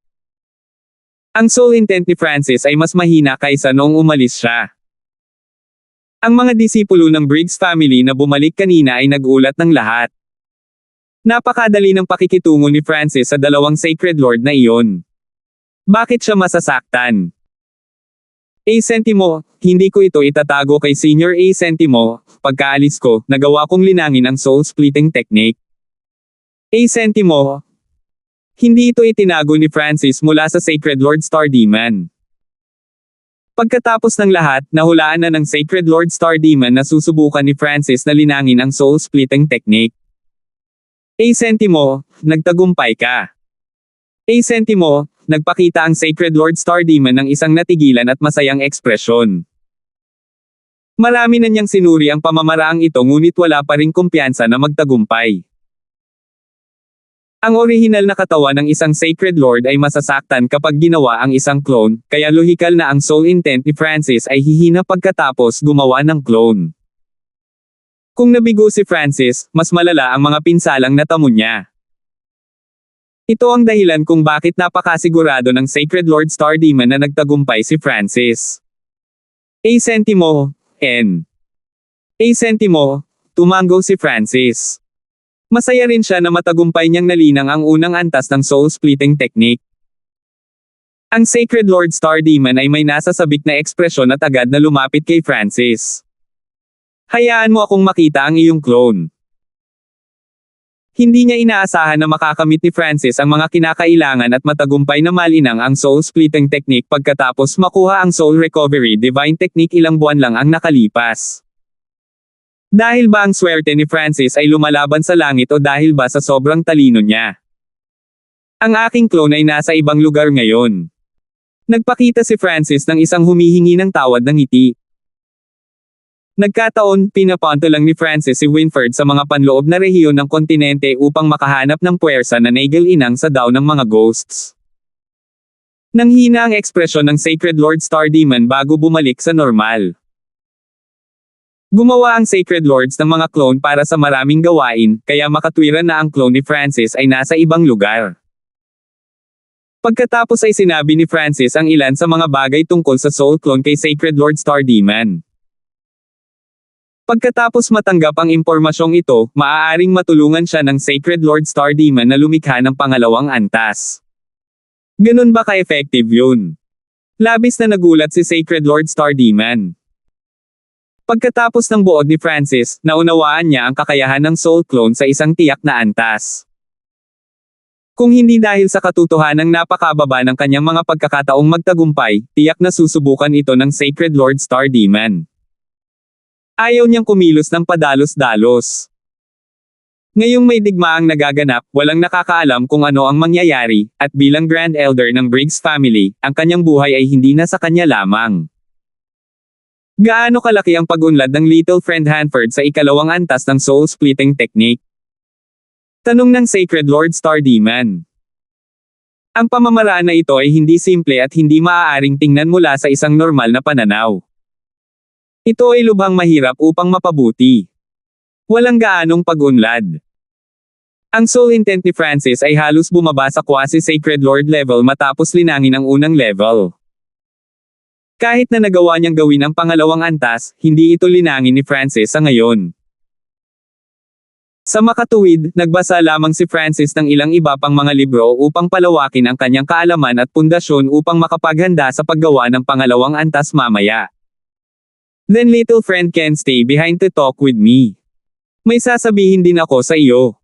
Ang soul intent ni Francis ay mas mahina kaysa noong umalis siya. Ang mga disipulo ng Briggs family na bumalik kanina ay nagulat ng lahat. Napakadali ng pakikitungo ni Francis sa dalawang Sacred Lord na iyon. Bakit siya masasaktan? A Centimo, hindi ko ito itatago kay Senior A Centimo, pagkaalis ko, nagawa kong linangin ang soul splitting technique. A Centimo, hindi ito itinago ni Francis mula sa Sacred Lord Star Demon. Pagkatapos ng lahat, nahulaan na ng Sacred Lord Star Demon na susubukan ni Francis na linangin ang soul splitting technique. A Centimo, nagtagumpay ka. A Centimo, nagpakita ang Sacred Lord Star Demon ng isang natigilan at masayang ekspresyon. Marami na niyang sinuri ang pamamaraang ito ngunit wala pa ring kumpiyansa na magtagumpay. Ang orihinal na katawan ng isang Sacred Lord ay masasaktan kapag ginawa ang isang clone, kaya lohikal na ang soul intent ni Francis ay hihina pagkatapos gumawa ng clone. Kung nabigo si Francis, mas malala ang mga pinsalang natamo niya. Ito ang dahilan kung bakit napakasigurado ng Sacred Lord Star Demon na nagtagumpay si Francis. A Centimo, N. A Centimo, tumango si Francis. Masaya rin siya na matagumpay niyang nalinang ang unang antas ng soul splitting technique. Ang Sacred Lord Star Demon ay may nasasabik na ekspresyon at agad na lumapit kay Francis. Hayaan mo akong makita ang iyong clone. Hindi niya inaasahan na makakamit ni Francis ang mga kinakailangan at matagumpay na malinang ang soul splitting technique pagkatapos makuha ang soul recovery divine technique ilang buwan lang ang nakalipas. Dahil ba ang swerte ni Francis ay lumalaban sa langit o dahil ba sa sobrang talino niya? Ang aking clone ay nasa ibang lugar ngayon. Nagpakita si Francis ng isang humihingi ng tawad ng ngiti. Nagkataon, pinapunto lang ni Francis si Winford sa mga panloob na rehiyon ng kontinente upang makahanap ng puwersa na naigal-inang sa daw ng mga ghosts. Nanghina ang ekspresyon ng Sacred Lord Star Demon bago bumalik sa normal. Gumawa ang Sacred Lords ng mga clone para sa maraming gawain, kaya makatwiran na ang clone ni Francis ay nasa ibang lugar. Pagkatapos ay sinabi ni Francis ang ilan sa mga bagay tungkol sa soul clone kay Sacred Lord Star Demon. Pagkatapos matanggap ang impormasyong ito, maaaring matulungan siya ng Sacred Lord Star Demon na lumikha ng pangalawang antas. Ganun ba ka-effective yun? Labis na nagulat si Sacred Lord Star Demon. Pagkatapos ng buod ni Francis, naunawaan niya ang kakayahan ng soul clone sa isang tiyak na antas. Kung hindi dahil sa katotohanang napakababa ng kanyang mga pagkakataong magtagumpay, tiyak na susubukan ito ng Sacred Lord Star Demon. Ayaw niyang kumilos ng padalos-dalos. Ngayong may digmaang nagaganap, walang nakakaalam kung ano ang mangyayari, at bilang Grand Elder ng Briggs family, ang kanyang buhay ay hindi na sa kanya lamang. Gaano kalaki ang pag-unlad ng Little Friend Hanford sa ikalawang antas ng soul splitting technique? Tanong ng Sacred Lord Star Demon. Ang pamamaraan na ito ay hindi simple at hindi maaaring tingnan mula sa isang normal na pananaw. Ito ay lubhang mahirap upang mapabuti. Walang gaanong pag-unlad. Ang soul intent ni Francis ay halos bumaba sa quasi-sacred lord level matapos linangin ang unang level. Kahit na nagawa niyang gawin ang pangalawang antas, hindi ito linangin ni Francis sa ngayon. Sa makatuwid, nagbasa lamang si Francis ng ilang iba pang mga libro upang palawakin ang kanyang kaalaman at pundasyon upang makapaghanda sa paggawa ng pangalawang antas mamaya. Then little friend can stay behind to talk with me. May sasabihin din ako sa iyo.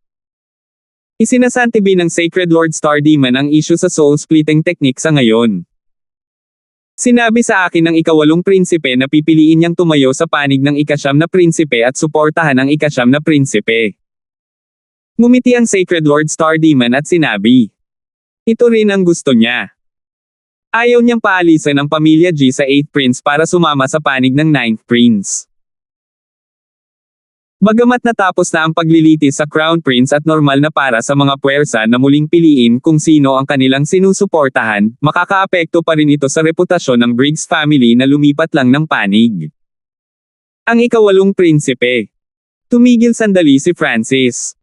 Isinasantibi ng Sacred Lord Star Demon ang issue sa soul-splitting technique sa ngayon. Sinabi sa akin ng ikawalong prinsipe na pipiliin niyang tumayo sa panig ng ikasyam na prinsipe at suportahan ang ikasyam na prinsipe. Ngumiti ang Sacred Lord Star Demon at sinabi. Ito rin ang gusto niya. Ayaw niyang paalisan ang pamilya G sa 8th Prince para sumama sa panig ng 9th Prince. Bagamat natapos na ang paglilitis sa Crown Prince at normal na para sa mga puwersa na muling piliin kung sino ang kanilang sinusuportahan, makakaapekto pa rin ito sa reputasyon ng Briggs family na lumipat lang ng panig. Ang ikawalong prinsipe. Tumigil sandali si Francis.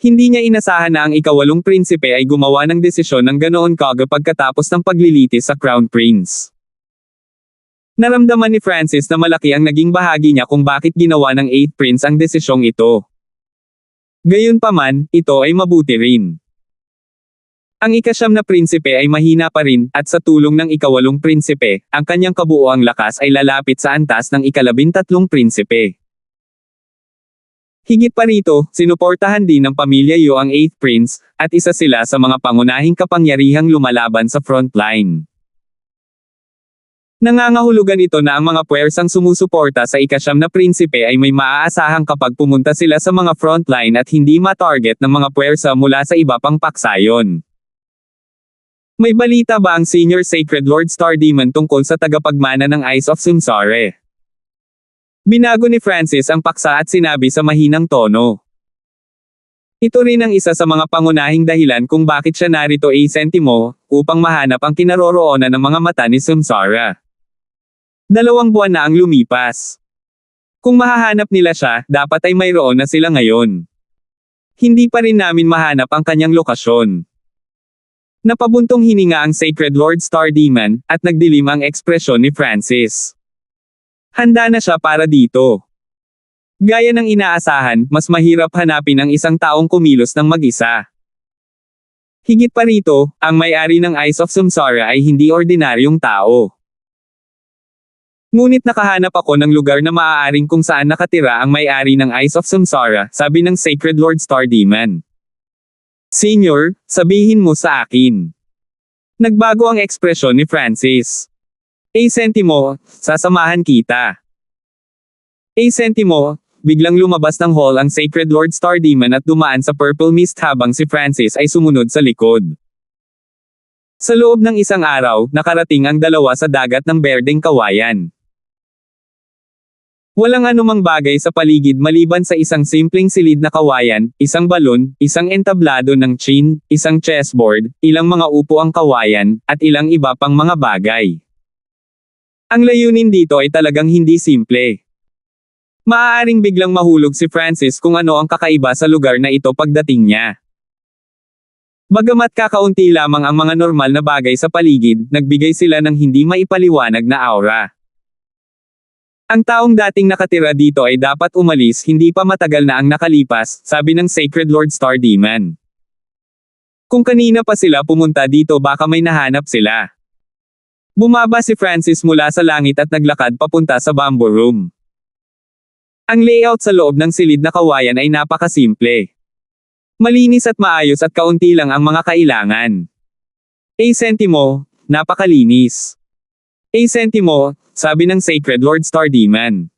Hindi niya inasahan na ang ikawalong prinsipe ay gumawa ng desisyon ng ganoon kagad pagkatapos ng paglilitis sa Crown Prince. Naramdaman ni Francis na malaki ang naging bahagi niya kung bakit ginawa ng 8th Prince ang desisyong ito. Gayunpaman, ito ay mabuti rin. Ang ikasyam na prinsipe ay mahina pa rin, at sa tulong ng ikawalong prinsipe, ang kanyang kabuoang lakas ay lalapit sa antas ng ikalabintatlong prinsipe. Higit pa rito, sinuportahan din ng pamilya Yu ang 8th Prince, at isa sila sa mga pangunahing kapangyarihang lumalaban sa frontline. Nangangahulugan ito na ang mga puwersang sumusuporta sa ikasyam na prinsipe ay may maaasahang kapag pumunta sila sa mga frontline at hindi ma-target ng mga puwersa mula sa iba pang paksayon. May balita ba ang Senior Sacred Lord Star Demon tungkol sa tagapagmana ng Eyes of Samsara? Binago ni Francis ang paksa at sinabi sa mahinang tono. Ito rin ang isa sa mga pangunahing dahilan kung bakit siya narito Sentimo, upang mahanap ang kinaroroonan ng mga mata ni Samsara. 2 buwan na ang lumipas. Kung mahahanap nila siya, dapat ay mayroon na sila ngayon. Hindi pa rin namin mahanap ang kanyang lokasyon. Napabuntong hininga ang Sacred Lord Star Demon, at nagdilim ang ekspresyon ni Francis. Handa na siya para dito. Gaya ng inaasahan, mas mahirap hanapin ang isang taong kumilos ng mag-isa. Higit pa rito, ang may-ari ng Eyes of Samsara ay hindi ordinaryong tao. Ngunit nakahanap ako ng lugar na maaaring kung saan nakatira ang may-ari ng Eyes of Samsara, sabi ng Sacred Lord Star Demon. Senior, sabihin mo sa akin. Nagbago ang ekspresyon ni Francis. Sentimo, sasamahan kita. Sentimo, biglang lumabas ng hall ang Sacred Lord Star Demon at dumaan sa purple mist habang si Francis ay sumunod sa likod. Sa loob ng isang araw, nakarating ang dalawa sa dagat ng berdeng kawayan. Walang anumang bagay sa paligid maliban sa isang simpleng silid na kawayan, isang balon, isang entablado ng chin, isang chessboard, ilang mga upo ang kawayan, at ilang iba pang mga bagay. Ang layunin dito ay talagang hindi simple. Maaaring biglang mahulog si Francis kung ano ang kakaiba sa lugar na ito pagdating niya. Bagamat kakaunti lamang ang mga normal na bagay sa paligid, nagbigay sila ng hindi maipaliwanag na aura. Ang taong dating nakatira dito ay dapat umalis hindi pa matagal na ang nakalipas, sabi ng Sacred Lord Star Demon. Kung kanina pa sila pumunta dito baka may nahanap sila. Bumaba si Francis mula sa langit at naglakad papunta sa bamboo room. Ang layout sa loob ng silid na kawayan ay napakasimple. Malinis at maayos at kaunti lang ang mga kailangan. Sentimo, napakalinis. Sentimo, sabi ng Sacred Lord Star Demon.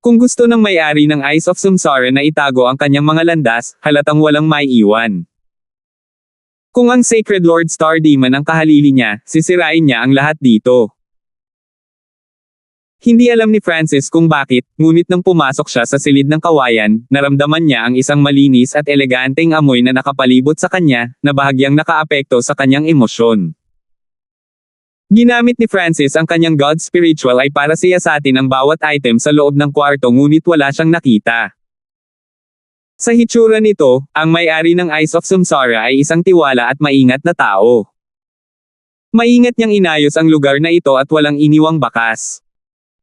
Kung gusto ng may-ari ng Eyes of Samsara na itago ang kanyang mga landas, halatang walang maiiwan. Kung ang Sacred Lord Star Demon ang kahalili niya, sisirain niya ang lahat dito. Hindi alam ni Francis kung bakit, ngunit nang pumasok siya sa silid ng kawayan, naramdaman niya ang isang malinis at eleganteng amoy na nakapalibot sa kanya, na bahagyang nakaapekto sa kanyang emosyon. Ginamit ni Francis ang kanyang God Spiritual ay para siyasatin ang bawat item sa loob ng kwarto ngunit wala siyang nakita. Sa hitsura nito, ang may-ari ng Eyes of Samsara ay isang tiwala at maingat na tao. Maingat niyang inayos ang lugar na ito at walang iniwang bakas.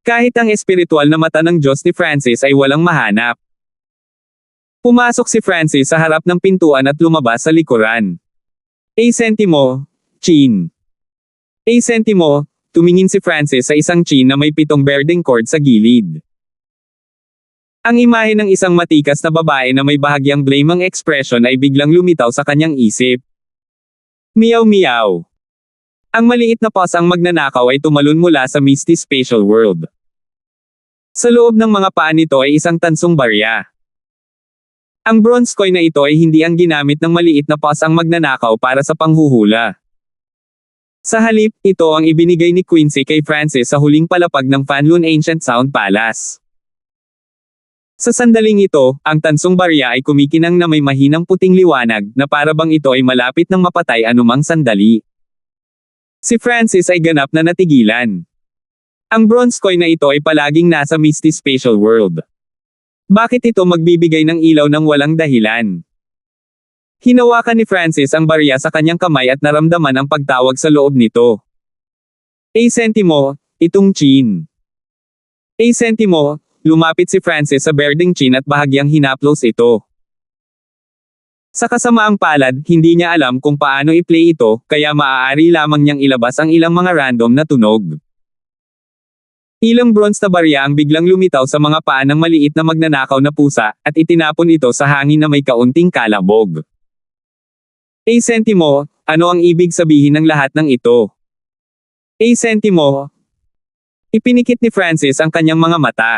Kahit ang espiritual na mata ng Diyos ni Francis ay walang mahanap. Pumasok si Francis sa harap ng pintuan at lumabas sa likuran. Sentimo, Chin. Sentimo, tumingin si Francis sa isang chin na may 7 berdeng cord sa gilid. Ang imahe ng isang matikas na babae na may bahagyang blaming expression ay biglang lumitaw sa kanyang isip. Meow meow. Ang maliit na pasang magnanakaw ay tumalon mula sa misty spatial world. Sa loob ng mga paa nito ay isang tansong barya. Ang bronze coin na ito ay hindi ang ginamit ng maliit na pasang magnanakaw para sa panghuhula. Sa halip, ito ang ibinigay ni Quincy kay Francis sa huling palapag ng Fanlun Ancient Sound Palace. Sa sandaling ito, ang tansong barya ay kumikinang na may mahinang puting liwanag na para bang ito ay malapit ng mapatay anumang sandali. Si Francis ay ganap na natigilan. Ang bronze coin na ito ay palaging nasa misty spatial world. Bakit ito magbibigay ng ilaw ng walang dahilan? Hinawakan ni Francis ang barya sa kanyang kamay at naramdaman ang pagtawag sa loob nito. Sentimo, itong chin. Sentimo, lumapit si Francis sa berdeng chin at bahagyang hinaplos ito. Sa kasamaang palad, hindi niya alam kung paano i-play ito, kaya maaari lamang niyang ilabas ang ilang mga random na tunog. Ilang bronze na barya ang biglang lumitaw sa mga paa ng maliit na magnanakaw na pusa, at itinapon ito sa hangin na may kaunting kalabog. Sentimo, ano ang ibig sabihin ng lahat ng ito? Sentimo. Ipinikit ni Francis ang kanyang mga mata.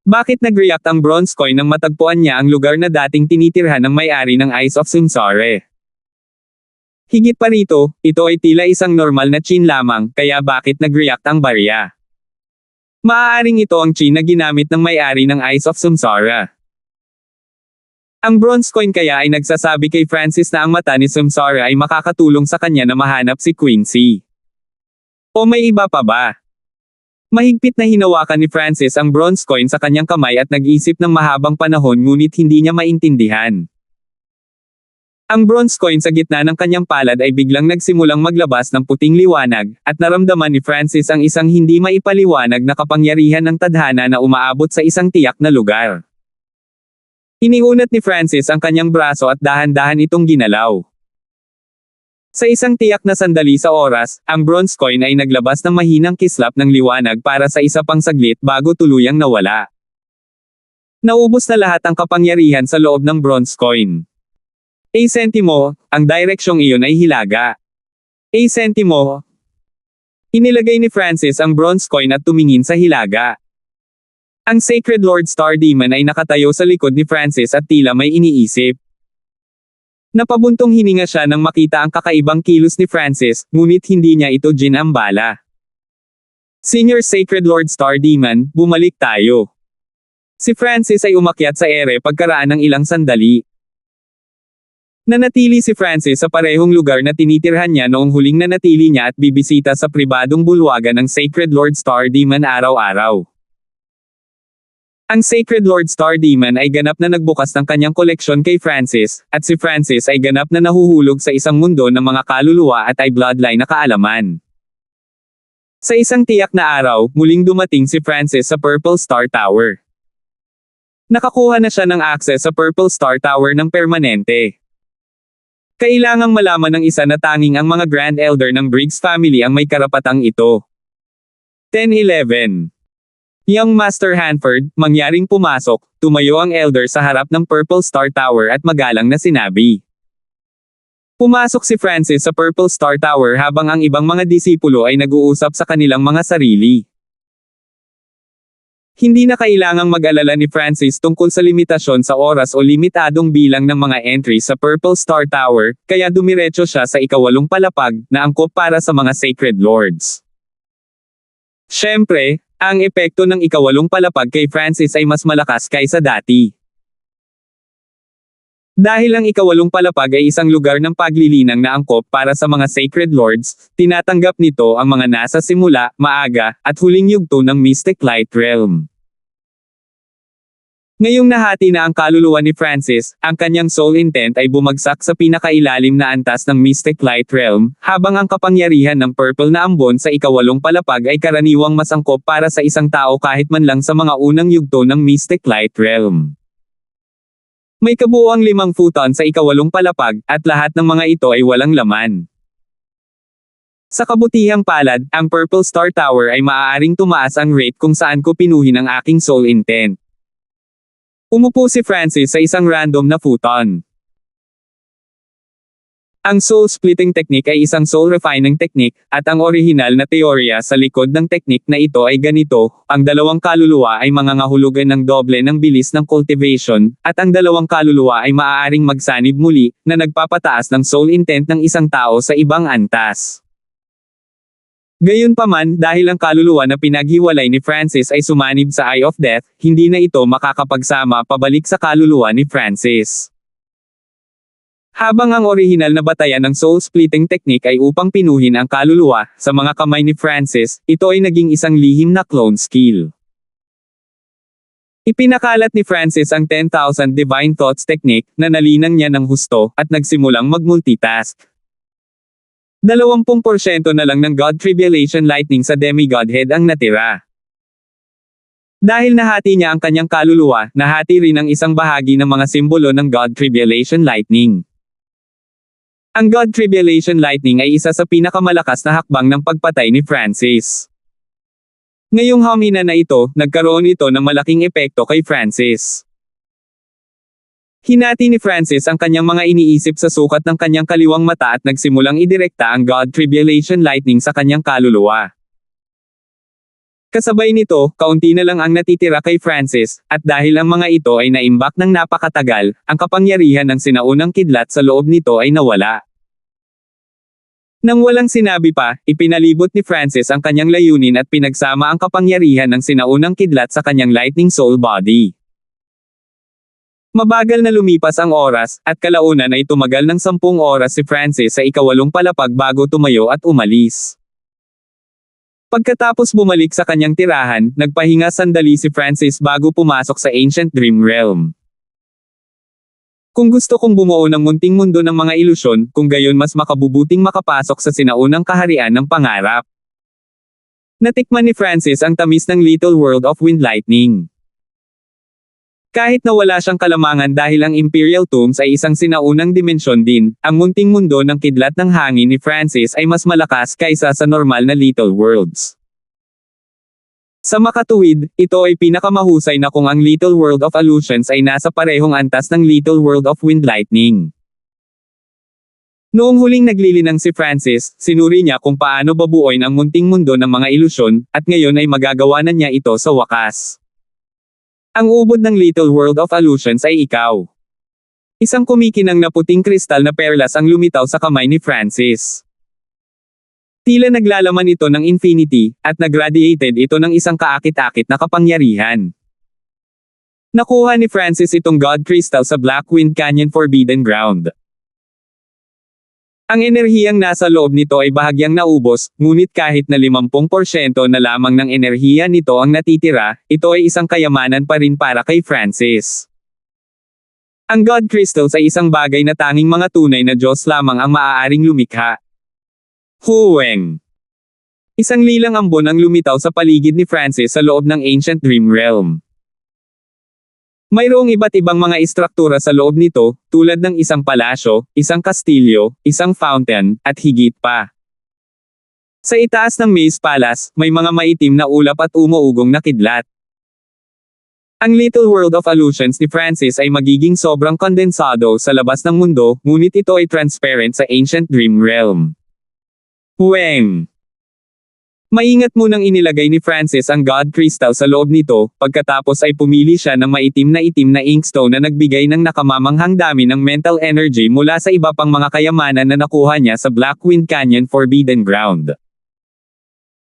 Bakit nag-react ang bronze coin nang matagpuan niya ang lugar na dating tinitirhan ng may-ari ng Eyes of Samsara? Higit pa rito, ito ay tila isang normal na chin lamang, kaya bakit nag-react ang barya? Maaaring ito ang chin na ginamit ng may-ari ng Eyes of Samsara. Ang bronze coin kaya ay nagsasabi kay Francis na ang mata ni Samsara ay makakatulong sa kanya na mahanap si Quincy. O may iba pa ba? Mahigpit na hinawakan ni Francis ang bronze coin sa kanyang kamay at nag-isip ng mahabang panahon ngunit hindi niya maintindihan. Ang bronze coin sa gitna ng kanyang palad ay biglang nagsimulang maglabas ng puting liwanag, at naramdaman ni Francis ang isang hindi maipaliwanag na kapangyarihan ng tadhana na umaabot sa isang tiyak na lugar. Iniunat ni Francis ang kanyang braso at dahan-dahan itong ginalaw. Sa isang tiyak na sandali sa oras, ang bronze coin ay naglabas ng mahinang kislap ng liwanag para sa isa pang saglit bago tuluyang nawala. Naubos na lahat ang kapangyarihan sa loob ng bronze coin. Sentimo, ang direksyong iyon ay hilaga. Sentimo. Inilagay ni Francis ang bronze coin at tumingin sa hilaga. Ang Sacred Lord Star Demon ay nakatayo sa likod ni Francis at tila may iniisip. Napabuntong hininga siya nang makita ang kakaibang kilos ni Francis, ngunit hindi niya ito ginambala. Senior Sacred Lord Star Demon, bumalik tayo. Si Francis ay umakyat sa ere pagkaraan ng ilang sandali. Nanatili si Francis sa parehong lugar na tinitirhan niya noong huling nanatili niya at bibisita sa pribadong bulwagan ng Sacred Lord Star Demon araw-araw. Ang Sacred Lord Star Demon ay ganap na nagbukas ng kanyang koleksyon kay Francis, at si Francis ay ganap na nahuhulog sa isang mundo ng mga kaluluwa at ay bloodline na kaalaman. Sa isang tiyak na araw, muling dumating si Francis sa Purple Star Tower. Nakakuha na siya ng access sa Purple Star Tower ng permanente. Kailangang malaman ng isa na tanging ang mga Grand Elder ng Briggs family ang may karapatang ito. 10-11. Young Master Hanford, mangyaring pumasok, tumayo ang elder sa harap ng Purple Star Tower at magalang na sinabi. Pumasok si Francis sa Purple Star Tower habang ang ibang mga disipulo ay nag-uusap sa kanilang mga sarili. Hindi na kailangang mag-alala ni Francis tungkol sa limitasyon sa oras o limitadong bilang ng mga entry sa Purple Star Tower, kaya dumiretso siya sa ika-8 palapag na angkop para sa mga Sacred Lords. Siyempre, Ang epekto ng ikawalong palapag kay Francis ay mas malakas kaysa dati. Dahil ang ikawalong palapag ay isang lugar ng paglilinang na angkop para sa mga sacred lords, tinatanggap nito ang mga nasa simula, maaga, at huling yugto ng Mystic Light Realm. Ngayong nahati na ang kaluluwa ni Francis, ang kanyang soul intent ay bumagsak sa pinakailalim na antas ng Mystic Light Realm, habang ang kapangyarihan ng purple na ambon sa ikawalong palapag ay karaniwang mas angkop para sa isang tao kahit man lang sa mga unang yugto ng Mystic Light Realm. May kabuuang 5 futon sa ikawalong palapag, at lahat ng mga ito ay walang laman. Sa kabutihang palad, ang Purple Star Tower ay maaaring tumaas ang rate kung saan ko pinuhin ang aking soul intent. Umupo si Francis sa isang random na futon. Ang soul splitting technique ay isang soul refining technique, at ang orihinal na teorya sa likod ng technique na ito ay ganito: ang dalawang kaluluwa ay mangangahulugan ng doble ng bilis ng cultivation, at ang dalawang kaluluwa ay maaaring magsanib muli, na nagpapataas ng soul intent ng isang tao sa ibang antas. Gayunpaman, dahil ang kaluluwa na pinaghiwalay ni Francis ay sumanib sa Eye of Death, hindi na ito makakapagsama pabalik sa kaluluwa ni Francis. Habang ang orihinal na batayan ng soul splitting technique ay upang pinuhin ang kaluluwa, sa mga kamay ni Francis, ito ay naging isang lihim na clone skill. Ipinakalat ni Francis ang 10,000 Divine Thoughts technique, na nalinang niya ng husto, at nagsimulang mag-multitask. 20% na lang ng God Tribulation Lightning sa Demi-Godhead ang natira. Dahil nahati niya ang kanyang kaluluwa, nahati rin ang isang bahagi ng mga simbolo ng God Tribulation Lightning. Ang God Tribulation Lightning ay isa sa pinakamalakas na hakbang ng pagpatay ni Francis. Ngayong hamina na ito, nagkaroon ito ng malaking epekto kay Francis. Hinati ni Francis ang kanyang mga iniisip sa sukat ng kanyang kaliwang mata at nagsimulang idirekta ang God Tribulation Lightning sa kanyang kaluluwa. Kasabay nito, kaunti na lang ang natitira kay Francis, at dahil ang mga ito ay naimbak ng napakatagal, ang kapangyarihan ng sinaunang kidlat sa loob nito ay nawala. Nang walang sinabi pa, ipinalibot ni Francis ang kanyang layunin at pinagsama ang kapangyarihan ng sinaunang kidlat sa kanyang lightning soul body. Mabagal na lumipas ang oras, at kalaunan ay tumagal ng 10 oras si Francis sa ikawalong palapag bago tumayo at umalis. Pagkatapos bumalik sa kanyang tirahan, nagpahinga sandali si Francis bago pumasok sa Ancient Dream Realm. Kung gusto kong bumuo ng munting mundo ng mga ilusyon, kung gayon mas makabubuting makapasok sa sinaunang kaharian ng pangarap. Natikman ni Francis ang tamis ng Little World of Wind Lightning. Kahit na wala siyang kalamangan dahil ang Imperial Tombs ay isang sinaunang dimensyon din, ang munting mundo ng kidlat ng hangin ni Francis ay mas malakas kaysa sa normal na Little Worlds. Sa makatuwid, ito ay pinakamahusay na kung ang Little World of Illusions ay nasa parehong antas ng Little World of Wind Lightning. Noong huling naglilinang si Francis, sinuri niya kung paano babuoin ang munting mundo ng mga ilusyon, at ngayon ay magagawa na niya ito sa wakas. Ang ubod ng Little World of Illusions ay ikaw. Isang kumikinang na puting kristal na perlas ang lumitaw sa kamay ni Francis. Tila naglalaman ito ng infinity, at nagradiated ito ng isang kaakit-akit na kapangyarihan. Nakuha ni Francis itong God Crystal sa Black Wind Canyon Forbidden Ground. Ang enerhiyang nasa loob nito ay bahagyang naubos, ngunit kahit na 50% na lamang ng enerhiya nito ang natitira, ito ay isang kayamanan pa rin para kay Francis. Ang God Crystals ay isang bagay na tanging mga tunay na Diyos lamang ang maaaring lumikha. Huweng. Isang lilang ambon ang lumitaw sa paligid ni Francis sa loob ng Ancient Dream Realm. Mayroong iba't ibang mga istruktura sa loob nito, tulad ng isang palasyo, isang kastilyo, isang fountain, at higit pa. Sa itaas ng Maze Palace, may mga maitim na ulap at umuugong na kidlat. Ang Little World of Illusions ni Francis ay magiging sobrang kondensado sa labas ng mundo, ngunit ito ay transparent sa Ancient Dream Realm. Huweng. Maingat munang inilagay ni Francis ang God Crystal sa loob nito, pagkatapos ay pumili siya ng maitim na inkstone na nagbigay ng nakamamanghang dami ng mental energy mula sa iba pang mga kayamanan na nakuha niya sa Black Wind Canyon Forbidden Ground.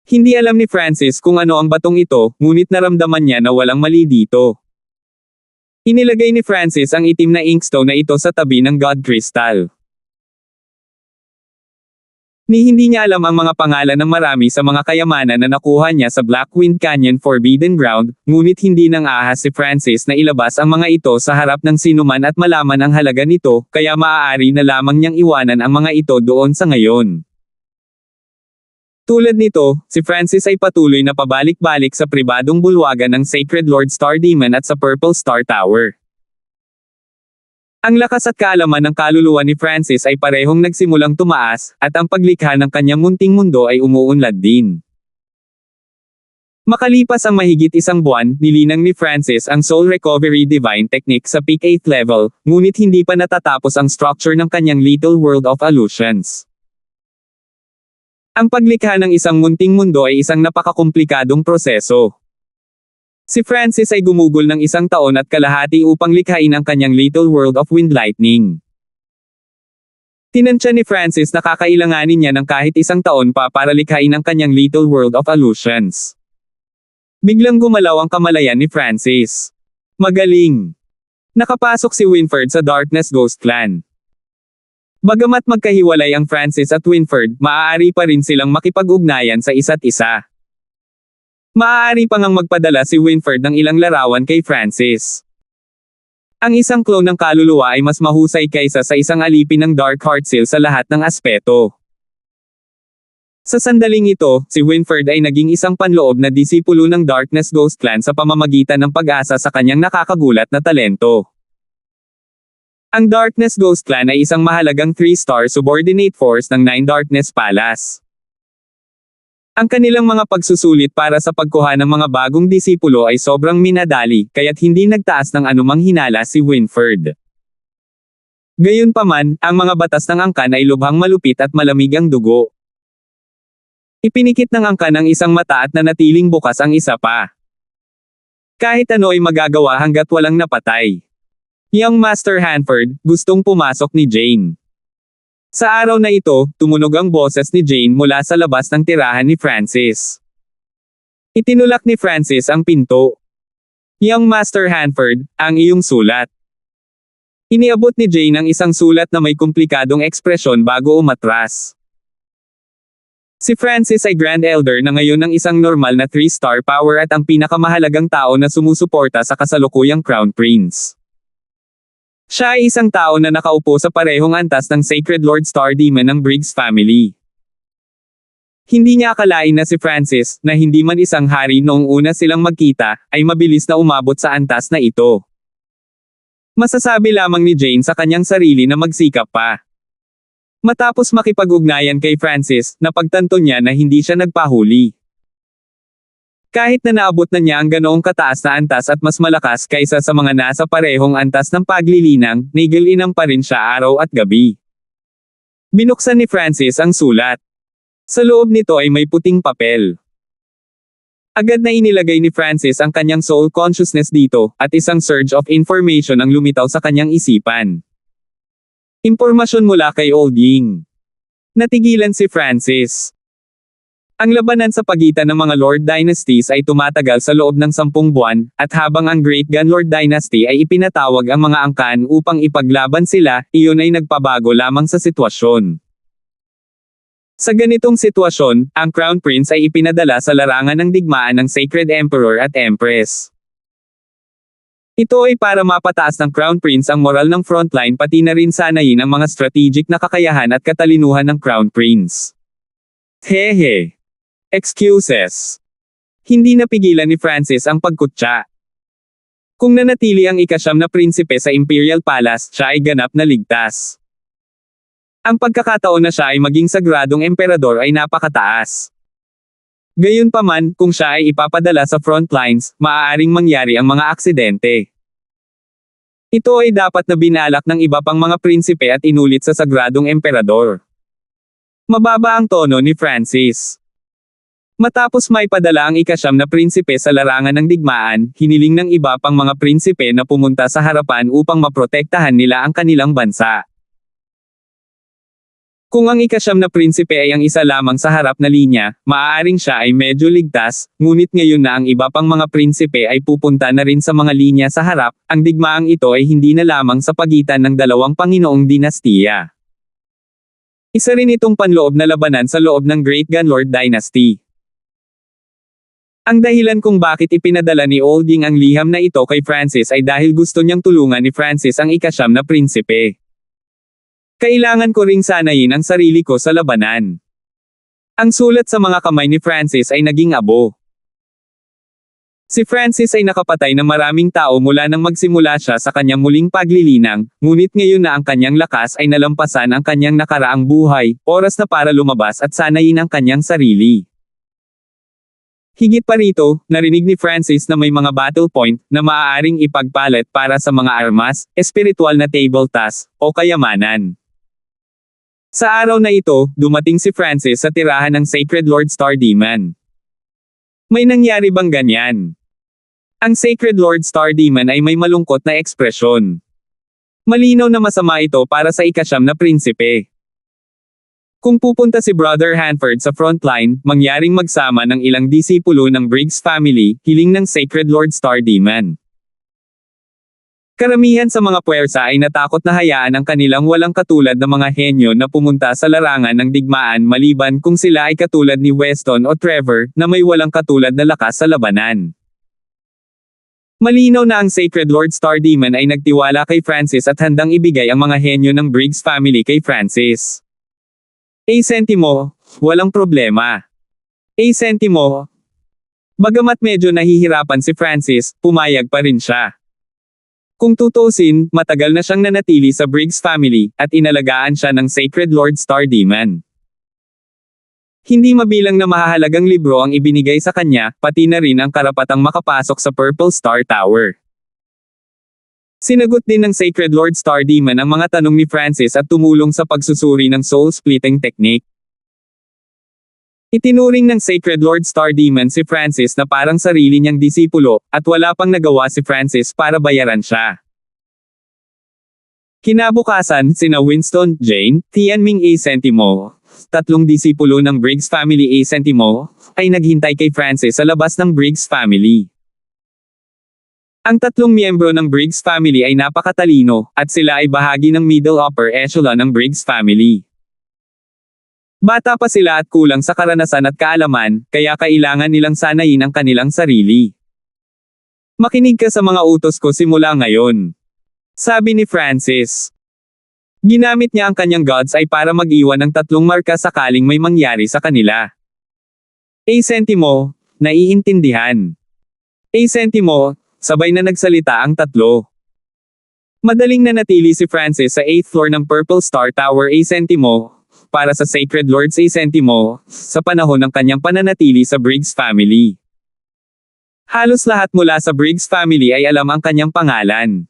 Hindi alam ni Francis kung ano ang batong ito, ngunit naramdaman niya na walang mali dito. Inilagay ni Francis ang itim na inkstone na ito sa tabi ng God Crystal. Hindi niya alam ang mga pangalan ng marami sa mga kayamanan na nakuha niya sa Blackwind Canyon Forbidden Ground, ngunit hindi nang ahas si Francis na ilabas ang mga ito sa harap ng sinuman at malaman ang halaga nito, kaya maaari na lamang niyang iwanan ang mga ito doon sa ngayon. Tulad nito, si Francis ay patuloy na pabalik-balik sa pribadong bulwagan ng Sacred Lord Star Demon at sa Purple Star Tower. Ang lakas at kaalaman ng kaluluwa ni Francis ay parehong nagsimulang tumaas, at ang paglikha ng kanyang munting mundo ay umuunlad din. Makalipas ang mahigit isang buwan, nilinang ni Francis ang Soul Recovery Divine Technique sa Peak 8th level, ngunit hindi pa natatapos ang structure ng kanyang Little World of Illusions. Ang paglikha ng isang munting mundo ay isang napakakomplikadong proseso. Si Francis ay gumugol ng 1 taon at kalahati upang likhain ang kanyang Little World of Wind Lightning. Tinansya ni Francis na kakailanganin niya ng kahit 1 taon pa para likhain ang kanyang Little World of Illusions. Biglang gumalaw ang kamalayan ni Francis. Magaling! Nakapasok si Winfred sa Darkness Ghost Clan. Bagamat magkahiwalay ang Francis at Winfred, maaari pa rin silang makipag-ugnayan sa isa't isa. Maaari pa ngang magpadala si Winfred ng ilang larawan kay Francis. Ang isang clone ng kaluluwa ay mas mahusay kaysa sa isang alipin ng Dark Heart Seal sa lahat ng aspeto. Sa sandaling ito, si Winfred ay naging isang panloob na disipulo ng Darkness Ghost Clan sa pamamagitan ng pag-asa sa kanyang nakakagulat na talento. Ang Darkness Ghost Clan ay isang mahalagang 3-star subordinate force ng Nine Darkness Palace. Ang kanilang mga pagsusulit para sa pagkuha ng mga bagong disipulo ay sobrang minadali, kaya't hindi nagtaas ng anumang hinala si Winfred. Gayunpaman, ang mga batas ng angkan ay lubhang malupit at malamig ang dugo. Ipinikit ng angkan ang isang mata at nanatiling bukas ang isa pa. Kahit ano ay magagawa hanggat walang napatay. Young Master Hanford, gustong pumasok ni Jane. Sa araw na ito, tumunog ang boses ni Jane mula sa labas ng tirahan ni Francis. Itinulak ni Francis ang pinto. Young Master Hanford, ang iyong sulat. Iniabot ni Jane ang isang sulat na may komplikadong ekspresyon bago umatras. Si Francis ay Grand Elder na ngayon ng isang normal na 3-star power at ang pinakamahalagang tao na sumusuporta sa kasalukuyang Crown Prince. Siya ay isang tao na nakaupo sa parehong antas ng Sacred Lord Star Demon ng Briggs family. Hindi niya akalain na si Francis, na hindi man isang hari noong una silang magkita, ay mabilis na umabot sa antas na ito. Masasabi lamang ni Jane sa kanyang sarili na magsikap pa. Matapos makipag-ugnayan kay Francis, napagtanto niya na hindi siya nagpahuli. Kahit na naabot na niya ang ganoong kataas na antas at mas malakas kaysa sa mga nasa parehong antas ng paglilinang, nigilinang pa rin siya araw at gabi. Binuksan ni Francis ang sulat. Sa loob nito ay may puting papel. Agad na inilagay ni Francis ang kanyang soul consciousness dito, at isang surge of information ang lumitaw sa kanyang isipan. Impormasyon mula kay Old Ying. Natigilan si Francis. Ang labanan sa pagitan ng mga Lord Dynasties ay tumatagal sa loob ng 10 buwan, at habang ang Great Gunlord Dynasty ay ipinatawag ang mga angkan upang ipaglaban sila, iyon ay nagpabago lamang sa sitwasyon. Sa ganitong sitwasyon, ang Crown Prince ay ipinadala sa larangan ng digmaan ng Sacred Emperor at Empress. Ito ay para mapataas ng Crown Prince ang moral ng frontline pati na rin sanayin ang mga strategic na kakayahan at katalinuhan ng Crown Prince. Hehe. Excuses. Hindi napigilan ni Francis ang pagkutya. Kung nanatili ang ika-9 na prinsipe sa Imperial Palace, siya ay ganap na ligtas. Ang pagkakataon na siya ay maging sagradong emperador ay napakataas. Gayunpaman, kung siya ay ipapadala sa frontlines, maaaring mangyari ang mga aksidente. Ito ay dapat na binalak ng iba pang mga prinsipe at inulit sa sagradong emperador. Mababa ang tono ni Francis. Matapos may padala ang ika-9 na prinsipe sa larangan ng digmaan, hiniling ng iba pang mga prinsipe na pumunta sa harapan upang maprotektahan nila ang kanilang bansa. Kung ang ikasyam na prinsipe ay ang isa lamang sa harap na linya, maaaring siya ay medyo ligtas, ngunit ngayon na ang iba pang mga prinsipe ay pupunta na rin sa mga linya sa harap, ang digmaang ito ay hindi na lamang sa pagitan ng dalawang Panginoong dinastiya. Isa rin itong panloob na labanan sa loob ng Great Gunlord Dynasty. Ang dahilan kung bakit ipinadala ni Olding ang liham na ito kay Francis ay dahil gusto niyang tulungan ni Francis ang ikasyam na prinsipe. Kailangan ko ring sanayin ang sarili ko sa labanan. Ang sulat sa mga kamay ni Francis ay naging abo. Si Francis ay nakapatay ng maraming tao mula nang magsimula siya sa kanyang muling paglilinang, ngunit ngayon na ang kanyang lakas ay nalampasan ang kanyang nakaraang buhay, oras na para lumabas at sanayin ang kanyang sarili. Higit pa rito, narinig ni Francis na may mga battle point na maaaring ipagpalit para sa mga armas, espiritual na table task, o kayamanan. Sa araw na ito, dumating si Francis sa tirahan ng Sacred Lord Star Demon. May nangyari bang ganyan? Ang Sacred Lord Star Demon ay may malungkot na ekspresyon. Malinaw na masama ito para sa ikasyam na prinsipe. Kung pupunta si Brother Hanford sa frontline, mangyaring magsama ng ilang disipulo ng Briggs family, hiling ng Sacred Lord Star Demon. Karamihan sa mga puwersa ay natakot na hayaan ang kanilang walang katulad na mga henyo na pumunta sa larangan ng digmaan maliban kung sila ay katulad ni Weston o Trevor na may walang katulad na lakas sa labanan. Malinaw na ang Sacred Lord Star Demon ay nagtiwala kay Francis at handang ibigay ang mga henyo ng Briggs family kay Francis. Sentimo, walang problema. Sentimo. Bagamat medyo nahihirapan si Francis, pumayag pa rin siya. Kung tutuusin, matagal na siyang nanatili sa Briggs family, at inalagaan siya ng Sacred Lord Star Demon. Hindi mabilang na mahahalagang libro ang ibinigay sa kanya, pati na rin ang karapatang makapasok sa Purple Star Tower. Sinagot din ng Sacred Lord Star Demon ang mga tanong ni Francis at tumulong sa pagsusuri ng soul-splitting technique. Itinuring ng Sacred Lord Star Demon si Francis na parang sarili niyang disipulo, at wala pang nagawa si Francis para bayaran siya. Kinabukasan, sina Winston, Jane, Tianming Sentimo, tatlong disipulo ng Briggs family Sentimo, ay naghintay kay Francis sa labas ng Briggs family. Ang tatlong miyembro ng Briggs family ay napakatalino, at sila ay bahagi ng middle upper echelon ng Briggs family. Bata pa sila at kulang sa karanasan at kaalaman, kaya kailangan nilang sanayin ang kanilang sarili. Makinig ka sa mga utos ko simula ngayon. Sabi ni Francis. Ginamit niya ang kanyang gods ay para mag-iwan ng tatlong marka sakaling may mangyari sa kanila. Sentimo, naiintindihan. Sentimo, sabay na nagsalita ang tatlo. Madaling nanatili si Francis sa 8th floor ng Purple Star Tower Sentimo, para sa Sacred Lord Sentimo, sa panahon ng kanyang pananatili sa Briggs family. Halos lahat mula sa Briggs family ay alam ang kanyang pangalan.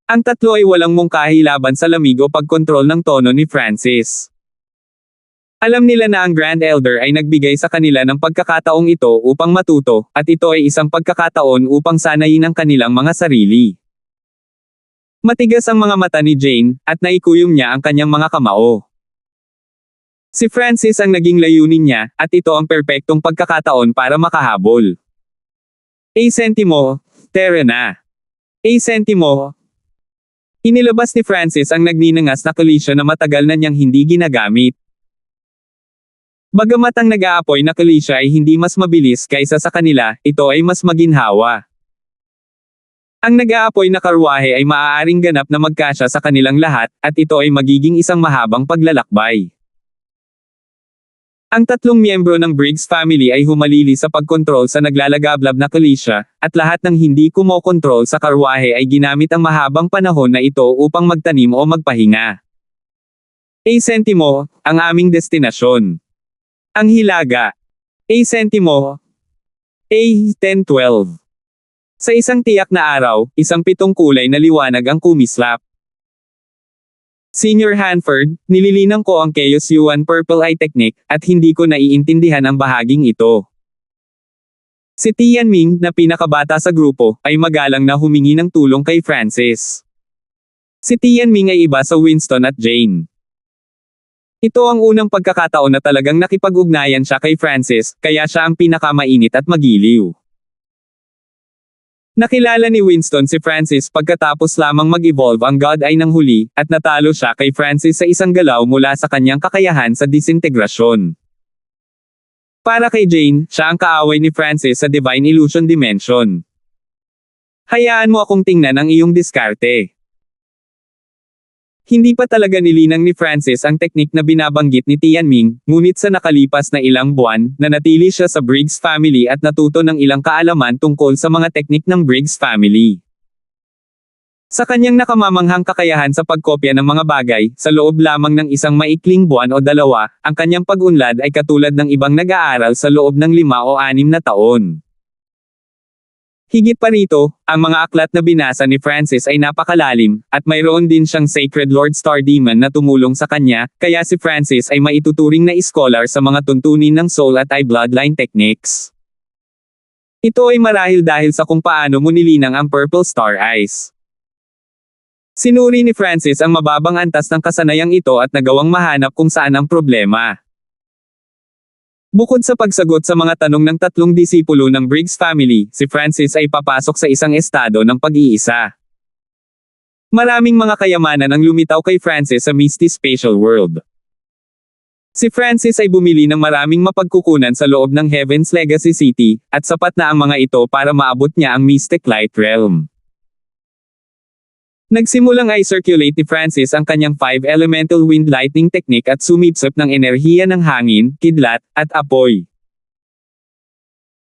Ang tatlo ay walang mungkahi laban sa lamig o pagkontrol ng tono ni Francis. Alam nila na ang Grand Elder ay nagbigay sa kanila ng pagkakataong ito upang matuto, at ito ay isang pagkakataon upang sanayin ang kanilang mga sarili. Matigas ang mga mata ni Jane, at naikuyom niya ang kanyang mga kamao. Si Francis ang naging layunin niya, at ito ang perpektong pagkakataon para makahabol. Sentimo, tara na. Sentimo. Inilabas ni Francis ang nagninangas na kalisya na matagal na niyang hindi ginagamit. Bagamat ang nag-aapoy na kalisya ay hindi mas mabilis kaysa sa kanila, ito ay mas maginhawa. Ang nag-aapoy na karwahe ay maaaring ganap na magkasya sa kanilang lahat, at ito ay magiging isang mahabang paglalakbay. Ang tatlong miyembro ng Briggs family ay humalili sa pagkontrol sa naglalagablab na kalisya, at lahat ng hindi kumokontrol sa karwahe ay ginamit ang mahabang panahon na ito upang magtanim o magpahinga. Sentimo, ang aming destinasyon. Ang hilaga. Sentimo. 10-12. Sa isang tiyak na araw, isang pitong kulay na liwanag ang kumislap. Senior Hanford, nililinang ko ang Chaos Yuan Purple Eye Technique, at hindi ko naiintindihan ang bahaging ito. Si Tianming, na pinakabata sa grupo, ay magalang na humingi ng tulong kay Francis. Si Tianming ay iba sa Winston at Jane. Ito ang unang pagkakataon na talagang nakipag-ugnayan siya kay Francis, kaya siya ang pinakamainit at magiliw. Nakilala ni Winston si Francis pagkatapos lamang mag-evolve ang God Eye ng huli, at natalo siya kay Francis sa isang galaw mula sa kanyang kakayahan sa disintegrasyon. Para kay Jane, siya ang kaaway ni Francis sa Divine Illusion Dimension. Hayaan mo akong tingnan ang iyong diskarte. Hindi pa talaga nilinang ni Francis ang teknik na binabanggit ni Tianming, ngunit sa nakalipas na ilang buwan, nanatili siya sa Briggs family at natuto ng ilang kaalaman tungkol sa mga teknik ng Briggs family. Sa kanyang nakamamanghang kakayahan sa pagkopya ng mga bagay, sa loob lamang ng isang maikling buwan o dalawa, ang kanyang pag-unlad ay katulad ng ibang nag-aaral sa loob ng 5 o 6 na taon. Higit pa rito, ang mga aklat na binasa ni Francis ay napakalalim, at mayroon din siyang Sacred Lord Star Demon na tumulong sa kanya, kaya si Francis ay maituturing na scholar sa mga tuntunin ng soul at eye bloodline techniques. Ito ay marahil dahil sa kung paano mo nilinang ang Purple Star Eyes. Sinuri ni Francis ang mababang antas ng kasanayang ito at nagawang mahanap kung saan ang problema. Bukod sa pagsagot sa mga tanong ng 3 disipulo ng Briggs family, si Francis ay papasok sa isang estado ng pag-iisa. Maraming mga kayamanan ang lumitaw kay Francis sa Misty Spatial World. Si Francis ay bumili ng maraming mapagkukunan sa loob ng Heaven's Legacy City, at sapat na ang mga ito para maabot niya ang Mystic Light Realm. Nagsimulang i-circulate ni Francis ang kanyang 5 elemental wind lightning technique at sumipsip ng enerhiya ng hangin, kidlat, at apoy.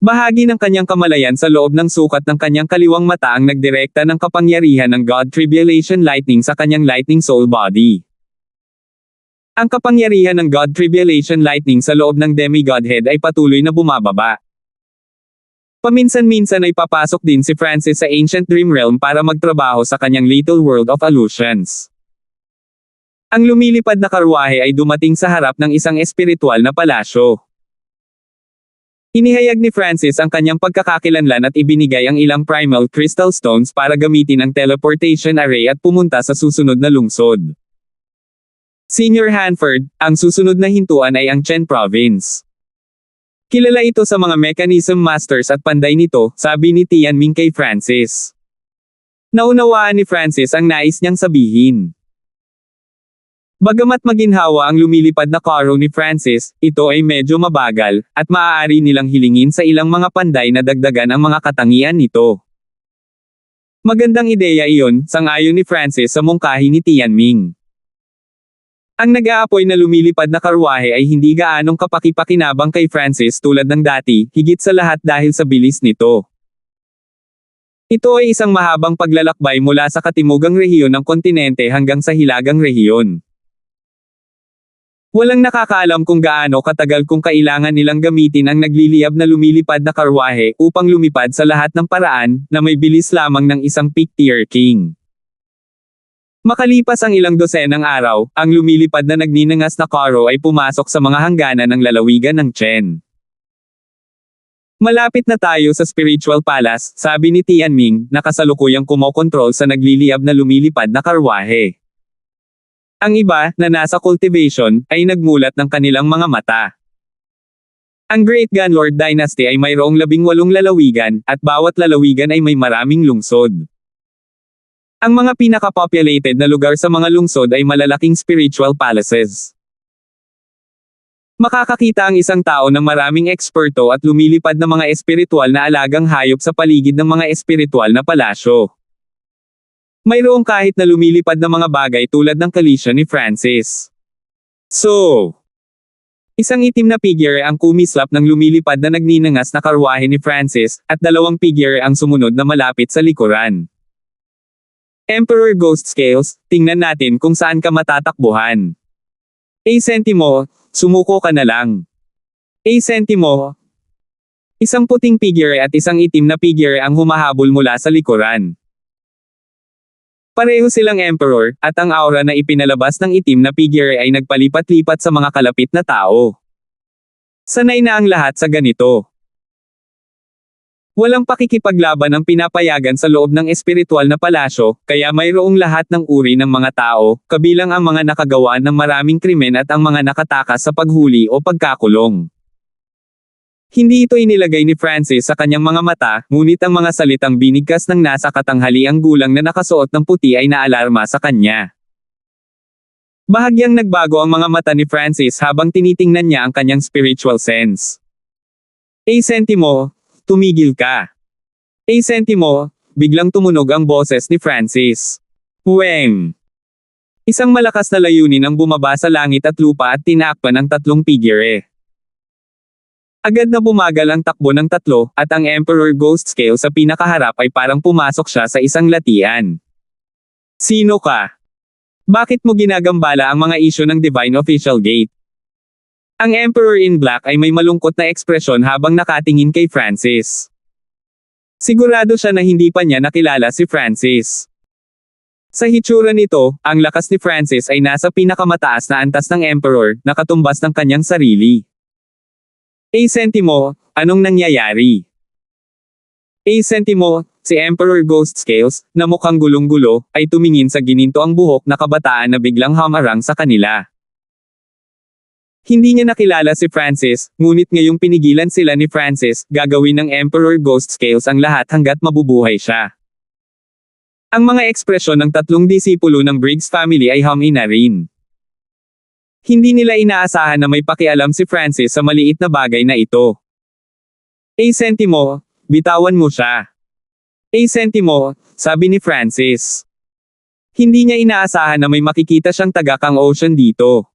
Bahagi ng kanyang kamalayan sa loob ng sukat ng kanyang kaliwang mata ang nagdirekta ng kapangyarihan ng God Tribulation Lightning sa kanyang lightning soul body. Ang kapangyarihan ng God Tribulation Lightning sa loob ng Demi-Godhead ay patuloy na bumababa. Paminsan-minsan ay papasok din si Francis sa Ancient Dream Realm para magtrabaho sa kanyang Little World of Illusions. Ang lumilipad na karwahe ay dumating sa harap ng isang espiritual na palasyo. Inihayag ni Francis ang kanyang pagkakakilanlan at ibinigay ang ilang primal crystal stones para gamitin ang teleportation array at pumunta sa susunod na lungsod. Senior Hanford, ang susunod na hintuan ay ang Chen Province. Kilala ito sa mga mechanism masters at panday nito, sabi ni Tianming kay Francis. Naunawaan ni Francis ang nais niyang sabihin. Bagamat maginhawa ang lumilipad na karo ni Francis, ito ay medyo mabagal, at maaari nilang hilingin sa ilang mga panday na dagdagan ang mga katangian nito. Magandang ideya iyon, sang-ayon ni Francis sa mungkahi ni Tianming. Ang nag-aapoy na lumilipad na karwahe ay hindi gaanong kapaki-pakinabang kay Francis tulad ng dati, higit sa lahat dahil sa bilis nito. Ito ay isang mahabang paglalakbay mula sa katimugang rehiyon ng kontinente hanggang sa hilagang rehiyon. Walang nakakaalam kung gaano katagal kung kailangan nilang gamitin ang nagliliyab na lumilipad na karwahe upang lumipad sa lahat ng paraan na may bilis lamang ng isang peak-tier king. Makalipas ang ilang dosenang araw, ang lumilipad na nagninangas na karo ay pumasok sa mga hangganan ng lalawigan ng Chen. Malapit na tayo sa Spiritual Palace, sabi ni Tianming, na kasalukuyang kumokontrol sa nagliliyab na lumilipad na karwahe. Ang iba, na nasa cultivation, ay nagmulat ng kanilang mga mata. Ang Great Gunlord Dynasty ay mayroong 18 lalawigan, at bawat lalawigan ay may maraming lungsod. Ang mga pinaka-populated na lugar sa mga lungsod ay malalaking spiritual palaces. Makakakita ang isang tao ng maraming eksperto at lumilipad na mga espiritual na alagang hayop sa paligid ng mga espiritual na palasyo. Mayroong kahit na lumilipad na mga bagay tulad ng kalisya ni Francis. So, isang itim na figure ang kumislap ng lumilipad na nagninangas na karwahe ni Francis, at 2 figure ang sumunod na malapit sa likuran. Emperor Ghost Scales, tingnan natin kung saan ka matatakbuhan. Sentimo, sumuko ka na lang. Sentimo. Isang puting figure at isang itim na figure ang humahabol mula sa likuran. Pareho silang emperor, at ang aura na ipinalabas ng itim na figure ay nagpalipat-lipat sa mga kalapit na tao. Sanay na ang lahat sa ganito. Walang pakikipaglaban ang pinapayagan sa loob ng espiritual na palasyo, kaya mayroong lahat ng uri ng mga tao, kabilang ang mga nakagawa ng maraming krimen at ang mga nakatakas sa paghuli o pagkakulong. Hindi ito inilagay ni Francis sa kanyang mga mata, ngunit ang mga salitang binigkas ng nasa katanghaliang gulang na nakasuot ng puti ay naalarma sa kanya. Bahagyang nagbago ang mga mata ni Francis habang tinitingnan niya ang kanyang spiritual sense. Sentimo, tumigil ka. Sentimo, biglang tumunog ang boses ni Francis. Weng! Isang malakas na layunin ang bumaba sa langit at lupa at tinakpan ang tatlong figure. Agad na bumagal ang takbo ng tatlo, at ang Emperor Ghost Scale sa pinakaharap ay parang pumasok siya sa isang latian. Sino ka? Bakit mo ginagambala ang mga isyu ng Divine Official Gate? Ang Emperor in Black ay may malungkot na ekspresyon habang nakatingin kay Francis. Sigurado siya na hindi pa niya nakilala si Francis. Sa hitsura nito, ang lakas ni Francis ay nasa pinakamataas na antas ng Emperor, nakatumbas ng kanyang sarili. Sentimo, anong nangyayari? Sentimo, si Emperor Ghost Scales, na mukhang gulong-gulo, ay tumingin sa gininto ang buhok na kabataan na biglang hamarang sa kanila. Hindi niya nakilala si Francis, ngunit ngayong pinigilan sila ni Francis, gagawin ng Emperor Ghost Scales ang lahat hanggat mabubuhay siya. Ang mga ekspresyon ng tatlong disipulo ng Briggs family ay humina rin. Hindi nila inaasahan na may pakialam si Francis sa maliit na bagay na ito. Sentimo, bitawan mo siya. Sentimo, sabi ni Francis. Hindi niya inaasahan na may makikita siyang tagakang ocean dito.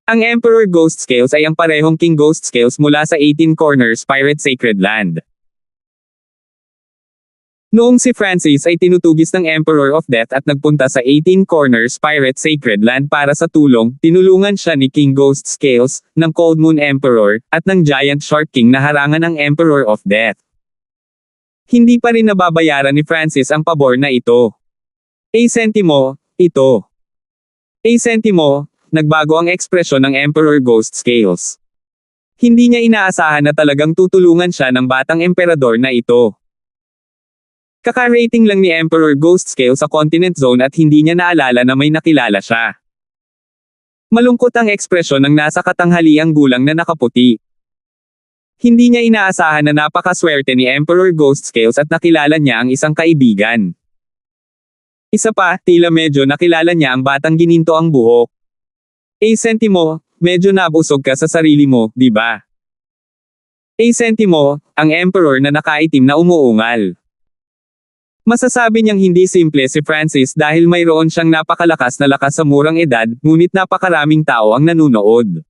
Ang Emperor Ghost Scales ay ang parehong King Ghost Scales mula sa 18 Corners Pirate Sacred Land. Noong si Francis ay tinutugis ng Emperor of Death at nagpunta sa 18 Corners Pirate Sacred Land para sa tulong, tinulungan siya ni King Ghost Scales, ng Cold Moon Emperor, at ng Giant Shark King na harangan ng Emperor of Death. Hindi pa rin nababayaran ni Francis ang pabor na ito. Sentimo, ito. Sentimo, nagbago ang ekspresyon ng Emperor Ghost Scales. Hindi niya inaasahan na talagang tutulungan siya ng batang emperador na ito. Kaka-rating lang ni Emperor Ghost Scale sa Continent Zone at hindi niya naalala na may nakilala siya. Malungkot ang ekspresyon ng nasa katanghaliang gulang na nakaputi. Hindi niya inaasahan na napakaswerte ni Emperor Ghost Scales at nakilala niya ang isang kaibigan. Isa pa, tila medyo nakilala niya ang batang gininto ang buhok. Sentimo, medyo nabusog ka sa sarili mo, di ba? Sentimo, ang Emperor na nakaitim na umuungal. Masasabi niyang hindi simple si Francis dahil mayroon siyang napakalakas na lakas sa murang edad, ngunit napakaraming tao ang nanunood.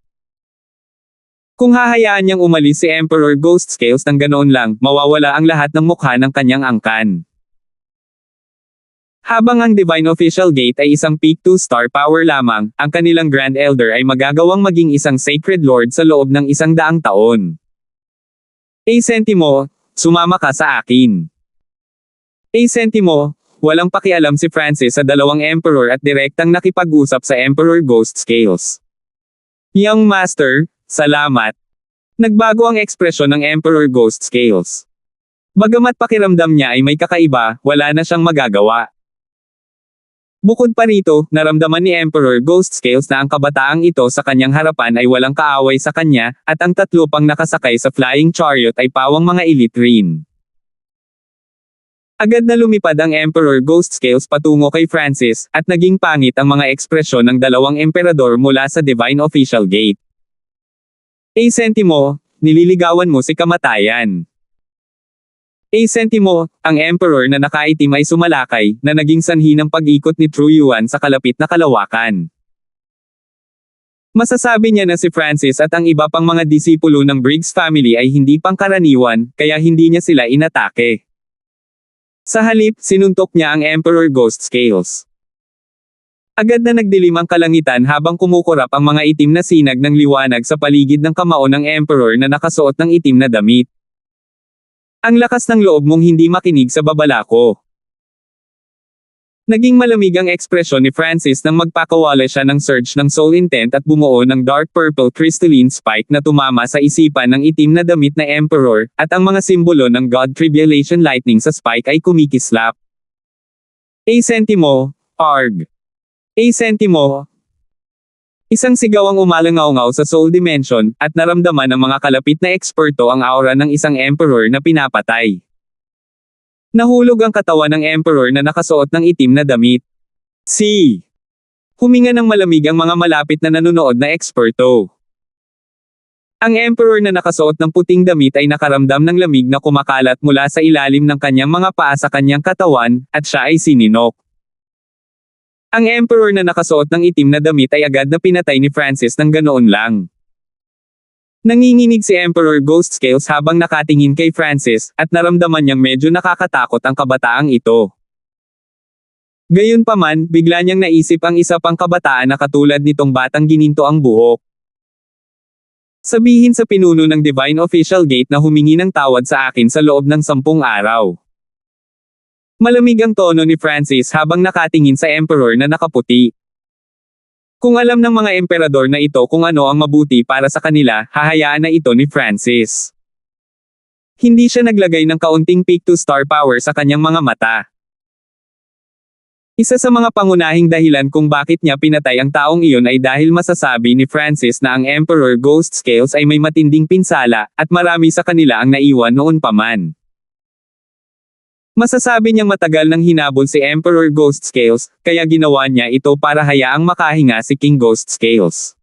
Kung hahayaan niyang umalis si Emperor Ghost Scales ng ganoon lang, mawawala ang lahat ng mukha ng kanyang angkan. Habang ang Divine Official Gate ay isang peak 2-star power lamang, ang kanilang Grand Elder ay magagawang maging isang Sacred Lord sa loob ng 100 taon. Sentimo, sumama ka sa akin. Sentimo, walang pakialam si Francis sa dalawang Emperor at direktang nakipag-usap sa Emperor Ghost Scales. Young Master, salamat. Nagbago ang ekspresyon ng Emperor Ghost Scales. Bagamat pakiramdam niya ay may kakaiba, wala na siyang magagawa. Bukod pa rito, naramdaman ni Emperor Ghost Scales na ang kabataang ito sa kanyang harapan ay walang kaaway sa kanya, at ang tatlo pang nakasakay sa flying chariot ay pawang mga elite rin. Agad na lumipad ang Emperor Ghost Scales patungo kay Francis, at naging pangit ang mga ekspresyon ng dalawang emperador mula sa Divine Official Gate. Sentimo, nililigawan mo si kamatayan. Sentimo, ang Emperor na nakaitim ay sumalakay, na naging sanhi ng pag-ikot ni True Yuan sa kalapit na kalawakan. Masasabi niya na si Francis at ang iba pang mga disipulo ng Briggs family ay hindi pangkaraniwan, kaya hindi niya sila inatake. Sa halip, sinuntok niya ang Emperor Ghost Scales. Agad na nagdilim ang kalangitan habang kumukurap ang mga itim na sinag ng liwanag sa paligid ng kamao ng Emperor na nakasuot ng itim na damit. Ang lakas ng loob mong hindi makinig sa babala ko. Naging malamig ang ekspresyon ni Francis nang magpakawala siya ng surge ng soul intent at bumuo ng dark purple crystalline spike na tumama sa isipan ng itim na damit na Emperor, at ang mga simbolo ng God Tribulation Lightning sa spike ay kumikislap. A Sentimo, Arg. A Sentimo. Isang sigaw ang umalangaw-ngaw sa soul dimension, at naramdaman ng mga kalapit na eksperto ang aura ng isang Emperor na pinapatay. Nahulog ang katawan ng Emperor na nakasuot ng itim na damit. Huminga ng malamig ang mga malapit na nanonood na eksperto. Ang Emperor na nakasuot ng puting damit ay nakaramdam ng lamig na kumakalat mula sa ilalim ng kanyang mga paa sa kanyang katawan, at siya ay sininok. Ang Emperor na nakasuot ng itim na damit ay agad na pinatay ni Francis ng ganoon lang. Nanginginig si Emperor Ghost Scales habang nakatingin kay Francis, at naramdaman niyang medyo nakakatakot ang kabataang ito. Gayunpaman, bigla niyang naisip ang isa pang kabataan na katulad nitong batang gininto ang buhok. Sabihin sa pinuno ng Divine Official Gate na humingi ng tawad sa akin sa loob ng 10 araw. Malamig ang tono ni Francis habang nakatingin sa Emperor na nakaputi. Kung alam ng mga emperador na ito kung ano ang mabuti para sa kanila, hahayaan na ito ni Francis. Hindi siya naglagay ng kaunting peak to star power sa kanyang mga mata. Isa sa mga pangunahing dahilan kung bakit niya pinatay ang taong iyon ay dahil masasabi ni Francis na ang Emperor Ghost Scales ay may matinding pinsala, at marami sa kanila ang naiwan noon pa man. Masasabi niyang matagal nang hinabol si Emperor Ghost Scales, kaya ginawa niya ito para hayaang makahinga si King Ghost Scales.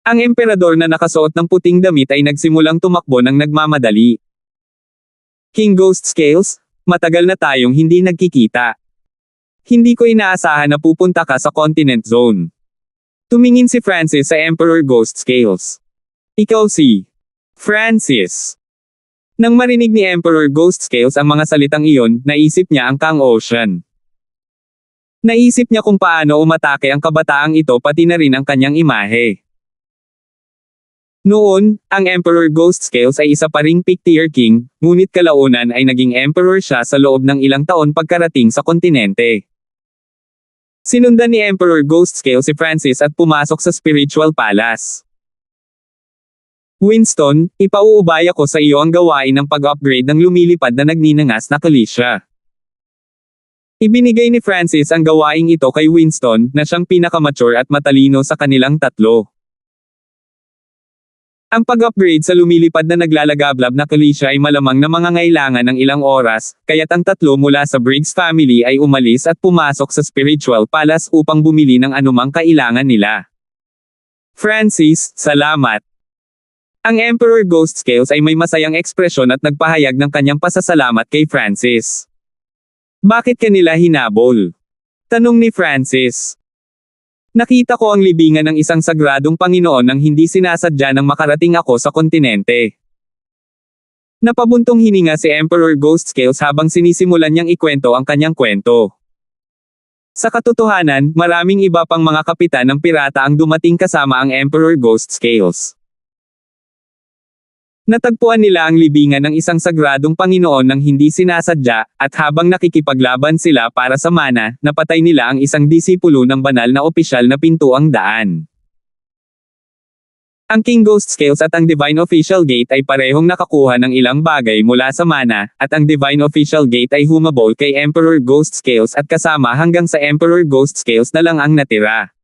Ang emperador na nakasuot ng puting damit ay nagsimulang tumakbo ng nagmamadali. King Ghost Scales, matagal na tayong hindi nagkikita. Hindi ko inaasahan na pupunta ka sa Continent Zone. Tumingin si Francis sa Emperor Ghost Scales. Ikaw si Francis. Nang marinig ni Emperor Ghost Scales ang mga salitang iyon, naisip niya ang Kang Ocean. Naisip niya kung paano umatake ang kabataang ito pati na rin ang kanyang imahe. Noon, ang Emperor Ghost Scales ay isa pa ring Pick-tier King, ngunit kalaunan ay naging Emperor siya sa loob ng ilang taon pagkarating sa kontinente. Sinundan ni Emperor Ghost Scales si Francis at pumasok sa Spiritual Palace. Winston, ipauubaya ko sa iyo ang gawain ng pag-upgrade ng lumilipad na nagninangas na Kalisha. Ibinigay ni Francis ang gawaing ito kay Winston, na siyang pinakamature at matalino sa kanilang tatlo. Ang pag-upgrade sa lumilipad na naglalagablab na Kalisha ay malamang na mangangailangan ng ilang oras, kaya't ang tatlo mula sa Briggs family ay umalis at pumasok sa Spiritual Palace upang bumili ng anumang kailangan nila. Francis, salamat. Ang Emperor Ghost Scales ay may masayang ekspresyon at nagpahayag ng kanyang pasasalamat kay Francis. Bakit kanila hinabol? Tanong ni Francis. Nakita ko ang libingan ng isang sagradong Panginoon nang hindi sinasadya nang makarating ako sa kontinente. Napabuntong hininga si Emperor Ghost Scales habang sinisimulan niyang ikwento ang kanyang kwento. Sa katotohanan, maraming iba pang mga kapitan ng pirata ang dumating kasama ang Emperor Ghost Scales. Natagpuan nila ang libingan ng isang sagradong Panginoon nang hindi sinasadya, at habang nakikipaglaban sila para sa mana, napatay nila ang isang disipulo ng banal na opisyal na pintuang daan. Ang King Ghost Scales at ang Divine Official Gate ay parehong nakakuha ng ilang bagay mula sa mana, at ang Divine Official Gate ay humabol kay Emperor Ghost Scales at kasama hanggang sa Emperor Ghost Scales na lang ang natira.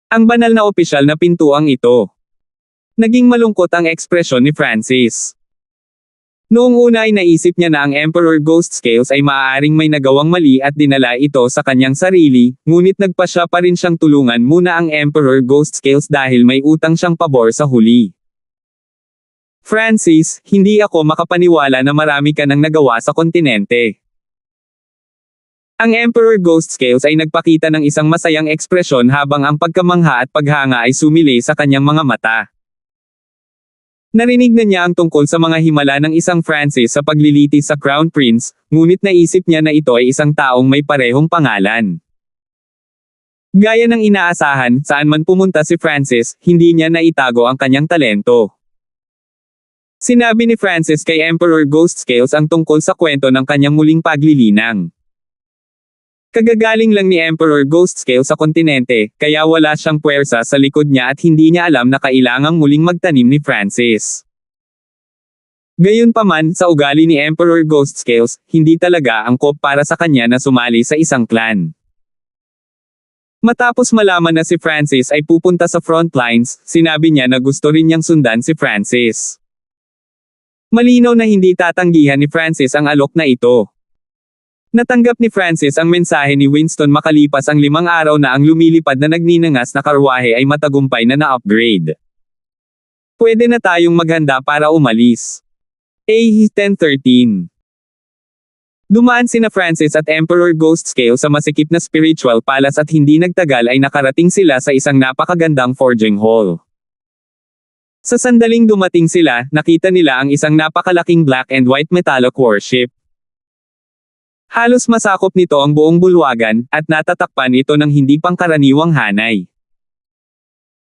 Ang banal na opisyal na pintuang ito. Naging malungkot ang ekspresyon ni Francis. Noong una ay naisip niya na ang Emperor Ghost Scales ay maaaring may nagawang mali at dinala ito sa kanyang sarili, ngunit nagpasya pa rin siyang tulungan muna ang Emperor Ghost Scales dahil may utang siyang pabor sa huli. Francis, hindi ako makapaniwala na marami ka nang nagawa sa kontinente. Ang Emperor Ghost Scales ay nagpakita ng isang masayang ekspresyon habang ang pagkamangha at paghanga ay sumili sa kanyang mga mata. Narinig na niya ang tungkol sa mga himala ng isang Francis sa paglilitis sa Crown Prince, ngunit naisip niya na ito ay isang taong may parehong pangalan. Gaya ng inaasahan, saan man pumunta si Francis, hindi niya naitago ang kanyang talento. Sinabi ni Francis kay Emperor Ghost Scales ang tungkol sa kwento ng kanyang muling paglilinang. Kagagaling lang ni Emperor Ghost Scale sa kontinente, kaya wala siyang puwersa sa likod niya at hindi niya alam na kailangang muling magtanim ni Francis. Gayunpaman, sa ugali ni Emperor Ghost Scales, hindi talaga angkop para sa kanya na sumali sa isang clan. Matapos malaman na si Francis ay pupunta sa front lines, sinabi niya na gusto rin niyang sundan si Francis. Malinaw na hindi tatanggihan ni Francis ang alok na ito. Natanggap ni Francis ang mensahe ni Winston makalipas ang 5 araw na ang lumilipad na nagninangas na karwahe ay matagumpay na na-upgrade. Pwede na tayong maghanda para umalis. A1013. Dumaan sina Francis at Emperor Ghost Scale sa masikip na spiritual palace at hindi nagtagal ay nakarating sila sa isang napakagandang forging hall. Sa sandaling dumating sila, nakita nila ang isang napakalaking black and white metallic warship. Halos masakop nito ang buong bulwagan, at natatakpan ito ng hindi pangkaraniwang hanay.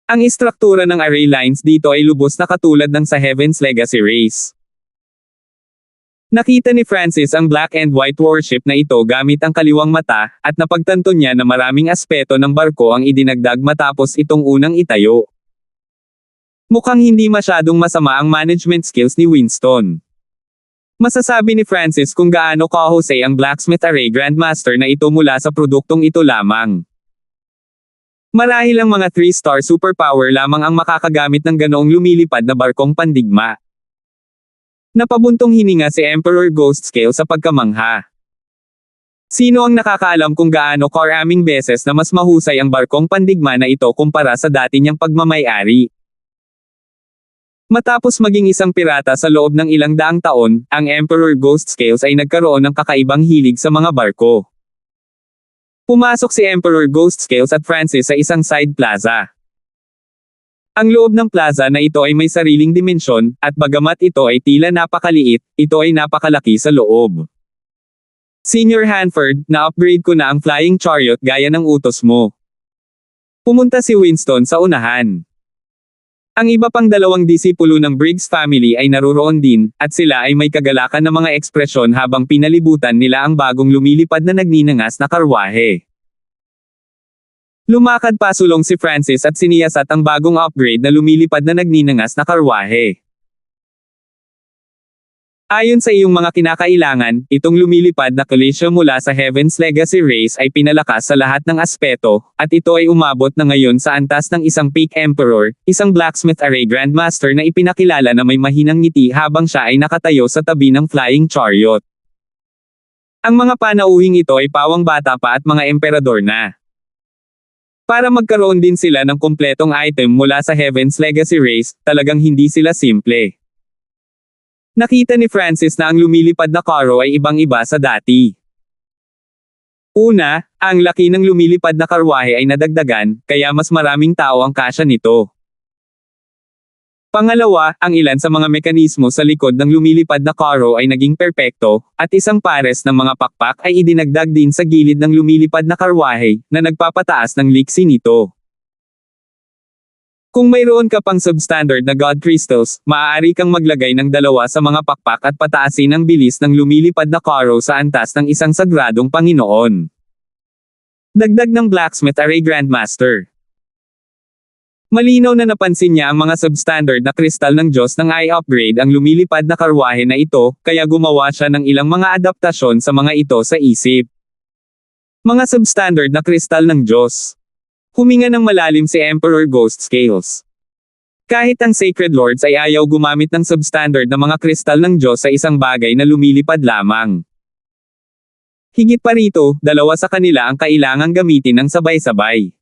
Ang istruktura ng array lines dito ay lubos na katulad ng sa Heaven's Legacy race. Nakita ni Francis ang black and white warship na ito gamit ang kaliwang mata, at napagtanto niya na maraming aspeto ng barko ang idinagdag matapos itong unang itayo. Mukhang hindi masyadong masama ang management skills ni Winston. Masasabi ni Francis kung gaano kahusay ang Blacksmith Array Grandmaster na ito mula sa produktong ito lamang. Marahil ang mga 3-star superpower lamang ang makakagamit ng ganoong lumilipad na barkong pandigma. Napabuntong hininga si Emperor Ghost Scale sa pagkamangha. Sino ang nakakaalam kung gaano karaming beses na mas mahusay ang barkong pandigma na ito kumpara sa dati niyang pagmamay-ari? Matapos maging isang pirata sa loob ng ilang daang taon, ang Emperor Ghost Scales ay nagkaroon ng kakaibang hilig sa mga barko. Pumasok si Emperor Ghost Scales at Francis sa isang side plaza. Ang loob ng plaza na ito ay may sariling dimensyon, at bagamat ito ay tila napakaliit, ito ay napakalaki sa loob. Senior Hanford, na-upgrade ko na ang flying chariot gaya ng utos mo. Pumunta si Winston sa unahan. Ang iba pang 2 disipulo ng Briggs family ay naruroon din, at sila ay may kagalakan na mga ekspresyon habang pinalibutan nila ang bagong lumilipad na nagninangas na karwahe. Lumakad pasulong si Francis at siniyasat ang bagong upgrade na lumilipad na nagninangas na karwahe. Ayon sa iyong mga kinakailangan, itong lumilipad na Collision mula sa Heaven's Legacy race ay pinalakas sa lahat ng aspeto, at ito ay umabot na ngayon sa antas ng isang Peak Emperor, isang Blacksmith Array Grandmaster na ipinakilala na may mahinang ngiti habang siya ay nakatayo sa tabi ng flying chariot. Ang mga panauhing ito ay pawang bata pa at mga emperador na. Para magkaroon din sila ng kumpletong item mula sa Heaven's Legacy race, talagang hindi sila simple. Nakita ni Francis na ang lumilipad na karo ay ibang-iba sa dati. Una, ang laki ng lumilipad na karwahe ay nadagdagan, kaya mas maraming tao ang kasya nito. Pangalawa, ang ilan sa mga mekanismo sa likod ng lumilipad na karo ay naging perpekto, at isang pares ng mga pakpak ay idinagdag din sa gilid ng lumilipad na karwahe, na nagpapataas ng liksi nito. Kung mayroon ka pang substandard na God Crystals, maaari kang maglagay ng 2 sa mga pakpak at pataasin ang bilis ng lumilipad na karo sa antas ng isang sagradong Panginoon. Dagdag ng Blacksmith Array Grandmaster. Malinaw na napansin niya ang mga substandard na kristal ng Diyos ng i-upgrade ang lumilipad na karwahe na ito, kaya gumawa siya ng ilang mga adaptasyon sa mga ito sa isip. Mga substandard na kristal ng Diyos. Huminga ng malalim si Emperor Ghost Scales. Kahit ang Sacred Lords ay ayaw gumamit ng substandard na mga kristal ng Diyos sa isang bagay na lumilipad lamang. Higit pa rito, 2 sa kanila ang kailangang gamitin ng sabay-sabay.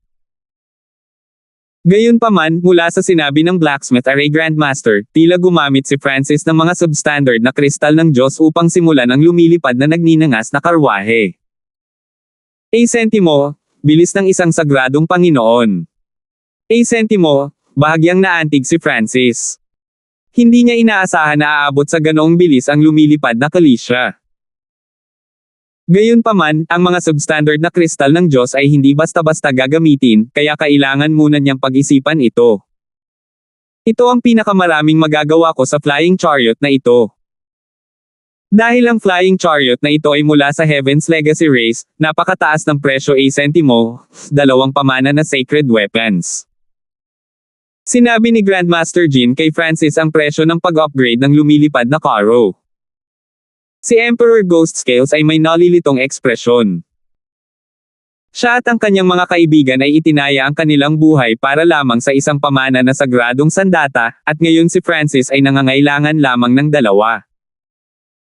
Gayunpaman, mula sa sinabi ng Blacksmith Array Grandmaster, tila gumamit si Francis ng mga substandard na kristal ng Diyos upang simulan ang lumilipad na nagninangas na karwahe. Sentimo, bilis ng isang sagradong Panginoon. Sentimo, bahagyang naantig si Francis. Hindi niya inaasahan na aabot sa ganoong bilis ang lumilipad na kalisya. Gayunpaman, ang mga substandard na kristal ng Diyos ay hindi basta-basta gagamitin, kaya kailangan muna niyang pag-isipan ito. Ito ang pinakamaraming magagawa ko sa flying chariot na ito. Dahil ang flying chariot na ito ay mula sa Heaven's Legacy race, napakataas ng presyo a sentimo, 2 pamana na sacred weapons. Sinabi ni Grandmaster Jin kay Francis ang presyo ng pag-upgrade ng lumilipad na Karo. Si Emperor Ghost Scales ay may nalilitong ekspresyon. Siya at ang kanyang mga kaibigan ay itinaya ang kanilang buhay para lamang sa isang pamana na sagradong sandata, at ngayon si Francis ay nangangailangan lamang ng dalawa.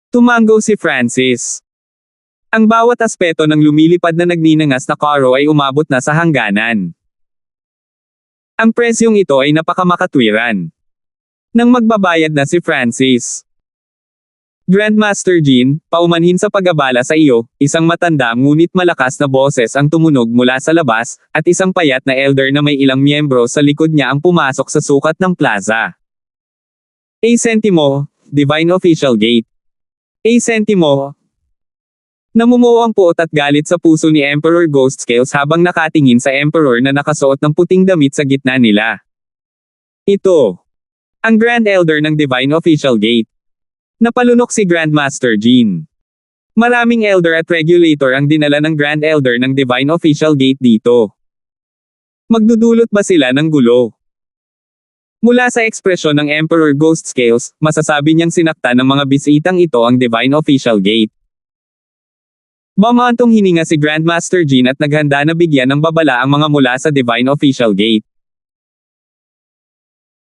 Tumango si Francis. Ang bawat aspeto ng lumilipad na nagninangas na Karo ay umabot na sa hangganan. Ang presyong ito ay napakamakatwiran. Nang magbabayad na si Francis. Grandmaster Jin, paumanhin sa pag-abala sa iyo, isang matanda ngunit malakas na boses ang tumunog mula sa labas, at isang payat na elder na may ilang miyembro sa likod niya ang pumasok sa sukat ng plaza. A sentimo, Divine Official Gate. A sentimo. Namumuo ang puot at galit sa puso ni Emperor Ghost Scales habang nakatingin sa Emperor na nakasuot ng puting damit sa gitna nila. Ito. Ang Grand Elder ng Divine Official Gate. Napalunok si Grandmaster Jin. Maraming Elder at Regulator ang dinala ng Grand Elder ng Divine Official Gate dito. Magdudulot ba sila ng gulo? Mula sa ekspresyon ng Emperor Ghost Scales, masasabi niyang sinaktan ng mga bisitang ito ang Divine Official Gate. Bamantong hininga si Grandmaster Jin at naghanda na bigyan ng babala ang mga mula sa Divine Official Gate.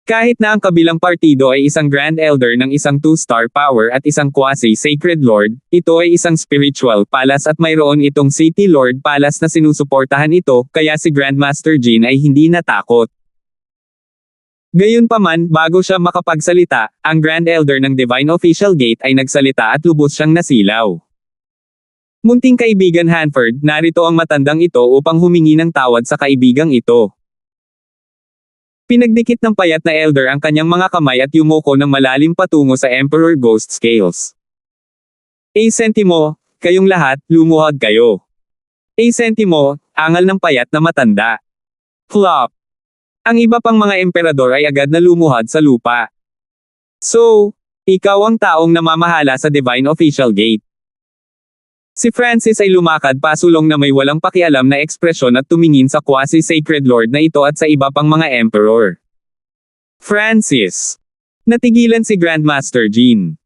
Kahit na ang kabilang partido ay isang Grand Elder ng isang 2-star power at isang quasi-sacred lord, ito ay isang spiritual palace at mayroon itong City Lord Palace na sinusuportahan ito, kaya si Grandmaster Jin ay hindi natakot. Gayunpaman, bago siya makapagsalita, ang Grand Elder ng Divine Official Gate ay nagsalita at lubos siyang nasilaw. Munting kaibigan Hanford, narito ang matandang ito upang humingi ng tawad sa kaibigang ito. Pinagdikit ng payat na elder ang kanyang mga kamay at yumuko ng malalim patungo sa Emperor Ghost Scales. A sentimo, kayong lahat, lumuhod kayo. A sentimo, angal ng payat na matanda. Flop. Ang iba pang mga emperador ay agad na lumuhod sa lupa. So, ikaw ang taong namamahala sa Divine Official Gate. Si Francis ay lumakad pasulong na may walang pakialam na ekspresyon at tumingin sa quasi-sacred lord na ito at sa iba pang mga emperor. Francis. Natigilan si Grandmaster Jin.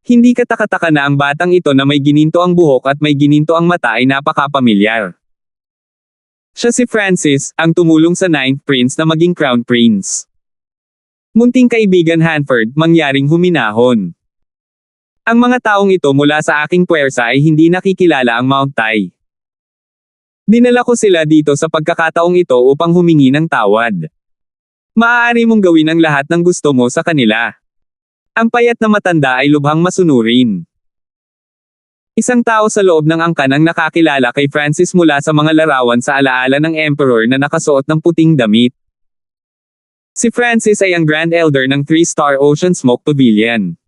Hindi katakataka na ang batang ito na may gininto ang buhok at may gininto ang mata ay napakapamilyar. Siya si Francis, ang tumulong sa 9th Prince na maging Crown Prince. Munting kaibigan Hanford, mangyaring huminahon. Ang mga taong ito mula sa aking puwersa ay hindi nakikilala ang Mount Tai. Dinala ko sila dito sa pagkakataong ito upang humingi ng tawad. Maaari mong gawin ang lahat ng gusto mo sa kanila. Ang payat na matanda ay lubhang masunurin. Isang tao sa loob ng angkan ang nakakilala kay Francis mula sa mga larawan sa alaala ng Emperor na nakasuot ng puting damit. Si Francis ay ang Grand Elder ng 3-star Ocean Smoke Pavilion.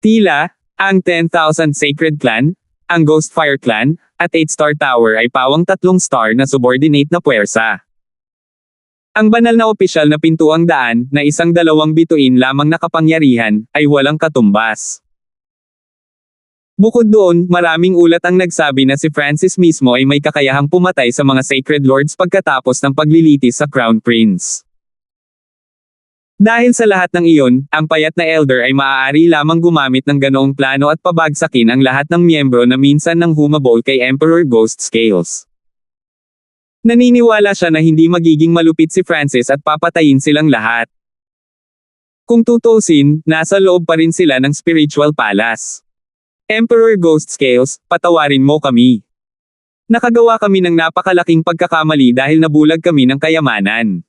Tila, ang 10,000 Sacred Clan, ang Ghost Fire Clan, at 8-star Tower ay pawang 3-star na subordinate na puwersa. Ang banal na opisyal na pintuang daan, na isang 2 bituin lamang na kapangyarihan, ay walang katumbas. Bukod doon, maraming ulat ang nagsabi na si Francis mismo ay may kakayahang pumatay sa mga Sacred Lords pagkatapos ng paglilitis sa Crown Prince. Dahil sa lahat ng iyon, ang payat na elder ay maaari lamang gumamit ng ganoong plano at pabagsakin ang lahat ng miyembro na minsan nang humabol kay Emperor Ghost Scales. Naniniwala siya na hindi magiging malupit si Francis at papatayin silang lahat. Kung tutuusin, nasa loob pa rin sila ng spiritual palace. Emperor Ghost Scales, patawarin mo kami. Nakagawa kami ng napakalaking pagkakamali dahil nabulag kami ng kayamanan.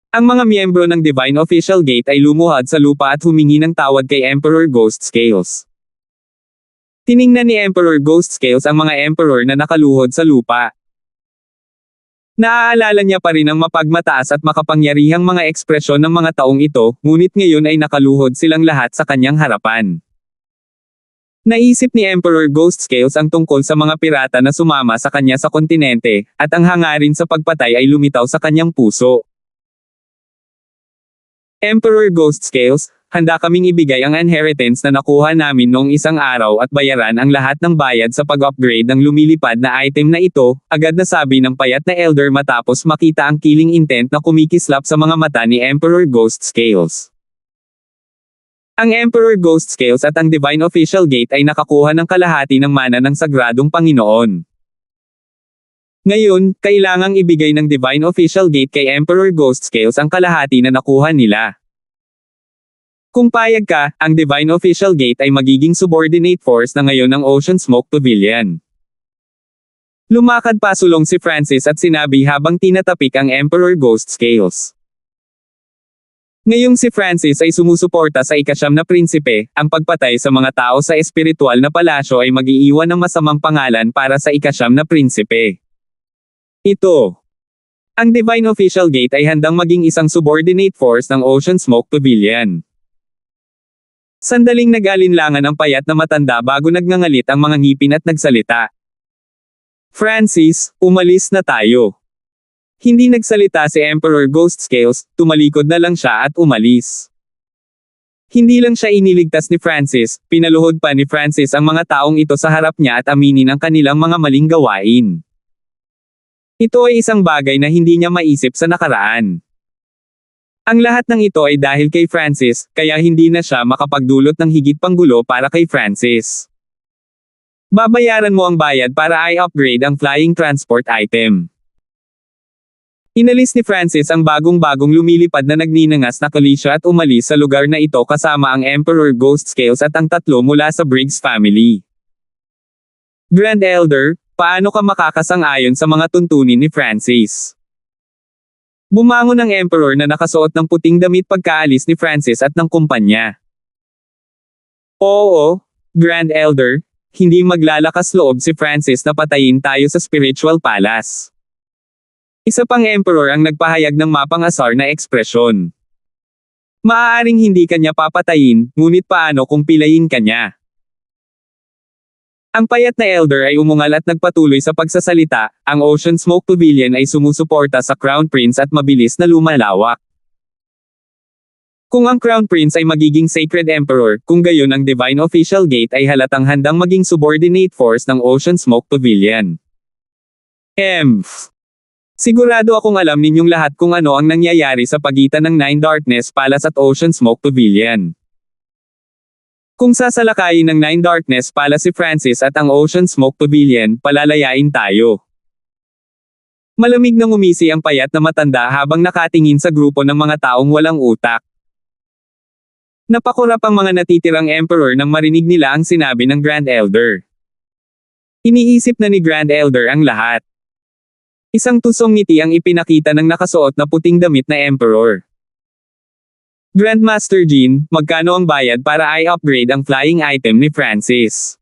Ang mga miyembro ng Divine Official Gate ay lumuhod sa lupa at humingi ng tawad kay Emperor Ghost Scales. Tiningnan ni Emperor Ghost Scales ang mga emperor na nakaluhod sa lupa. Naaalala niya pa rin ang mapagmataas at makapangyarihang mga ekspresyon ng mga taong ito, ngunit ngayon ay nakaluhod silang lahat sa kanyang harapan. Naisip ni Emperor Ghost Scales ang tungkol sa mga pirata na sumama sa kanya sa kontinente, at ang hangarin sa pagpatay ay lumitaw sa kanyang puso. Emperor Ghost Scales, handa kaming ibigay ang inheritance na nakuha namin noong isang araw at bayaran ang lahat ng bayad sa pag-upgrade ng lumilipad na item na ito, agad na sabi ng payat na elder matapos makita ang killing intent na kumikislap sa mga mata ni Emperor Ghost Scales. Ang Emperor Ghost Scales at ang Divine Official Gate ay nakakuha ng kalahati ng mana ng Sagradong Panginoon. Ngayon, kailangang ibigay ng Divine Official Gate kay Emperor Ghost Scales ang kalahati na nakuha nila. Kung payag ka, ang Divine Official Gate ay magiging subordinate force na ngayon ng Ocean Smoke Pavilion. Lumakad pasulong si Francis at sinabi habang tinatapik ang Emperor Ghost Scales. Ngayong si Francis ay sumusuporta sa ika-9 na prinsipe, ang pagpatay sa mga tao sa espiritual na palasyo ay mag-iiwan ng masamang pangalan para sa ika-9 na prinsipe. Ito. Ang Divine Official Gate ay handang maging isang subordinate force ng Ocean Smoke Pavilion. Sandaling nag-alinlangan ang payat na matanda bago nagngangalit ang mga ngipin at nagsalita. Francis, umalis na tayo. Hindi nagsalita si Emperor Ghost Scales, tumalikod na lang siya at umalis. Hindi lang siya iniligtas ni Francis, pinaluhod pa ni Francis ang mga taong ito sa harap niya at aminin ang kanilang mga maling gawain. Ito ay isang bagay na hindi niya maisip sa nakaraan. Ang lahat ng ito ay dahil kay Francis, kaya hindi na siya makapagdulot ng higit pang gulo para kay Francis. Babayaran mo ang bayad para i-upgrade ang flying transport item. Inalis ni Francis ang bagong-bagong lumilipad na nagninangas na Kalisha at umalis sa lugar na ito kasama ang Emperor Ghost Scales at ang 3 mula sa Briggs family. Grand Elder, paano ka makakasang-ayon sa mga tuntunin ni Francis? Bumangon ang Emperor na nakasuot ng puting damit pagkaalis ni Francis at ng kumpanya. Oo, Grand Elder, hindi maglalakas loob si Francis na patayin tayo sa Spiritual Palace. Isa pang Emperor ang nagpahayag ng mapang-asar na ekspresyon. Maaaring hindi kanya papatayin, ngunit paano kung pilayin kanya? Ang payat na elder ay umungal at nagpatuloy sa pagsasalita, ang Ocean Smoke Pavilion ay sumusuporta sa Crown Prince at mabilis na lumalawak. Kung ang Crown Prince ay magiging Sacred Emperor, kung gayon ang Divine Official Gate ay halatang handang maging subordinate force ng Ocean Smoke Pavilion. Sigurado akong alam ninyong lahat kung ano ang nangyayari sa pagitan ng Nine Darkness Palace at Ocean Smoke Pavilion. Kung sasalakayin ng Nine Darkness Palace si Francis at ang Ocean Smoke Pavilion, palalayain tayo. Malamig na ngumisi ang payat na matanda habang nakatingin sa grupo ng mga taong walang utak. Napakurap ang mga natitirang Emperor nang marinig nila ang sinabi ng Grand Elder. Iniisip na ni Grand Elder ang lahat. Isang tusong ngiti ang ipinakita ng nakasuot na puting damit na Emperor. Grandmaster Jean, magkano ang bayad para i-upgrade ang flying item ni Francis?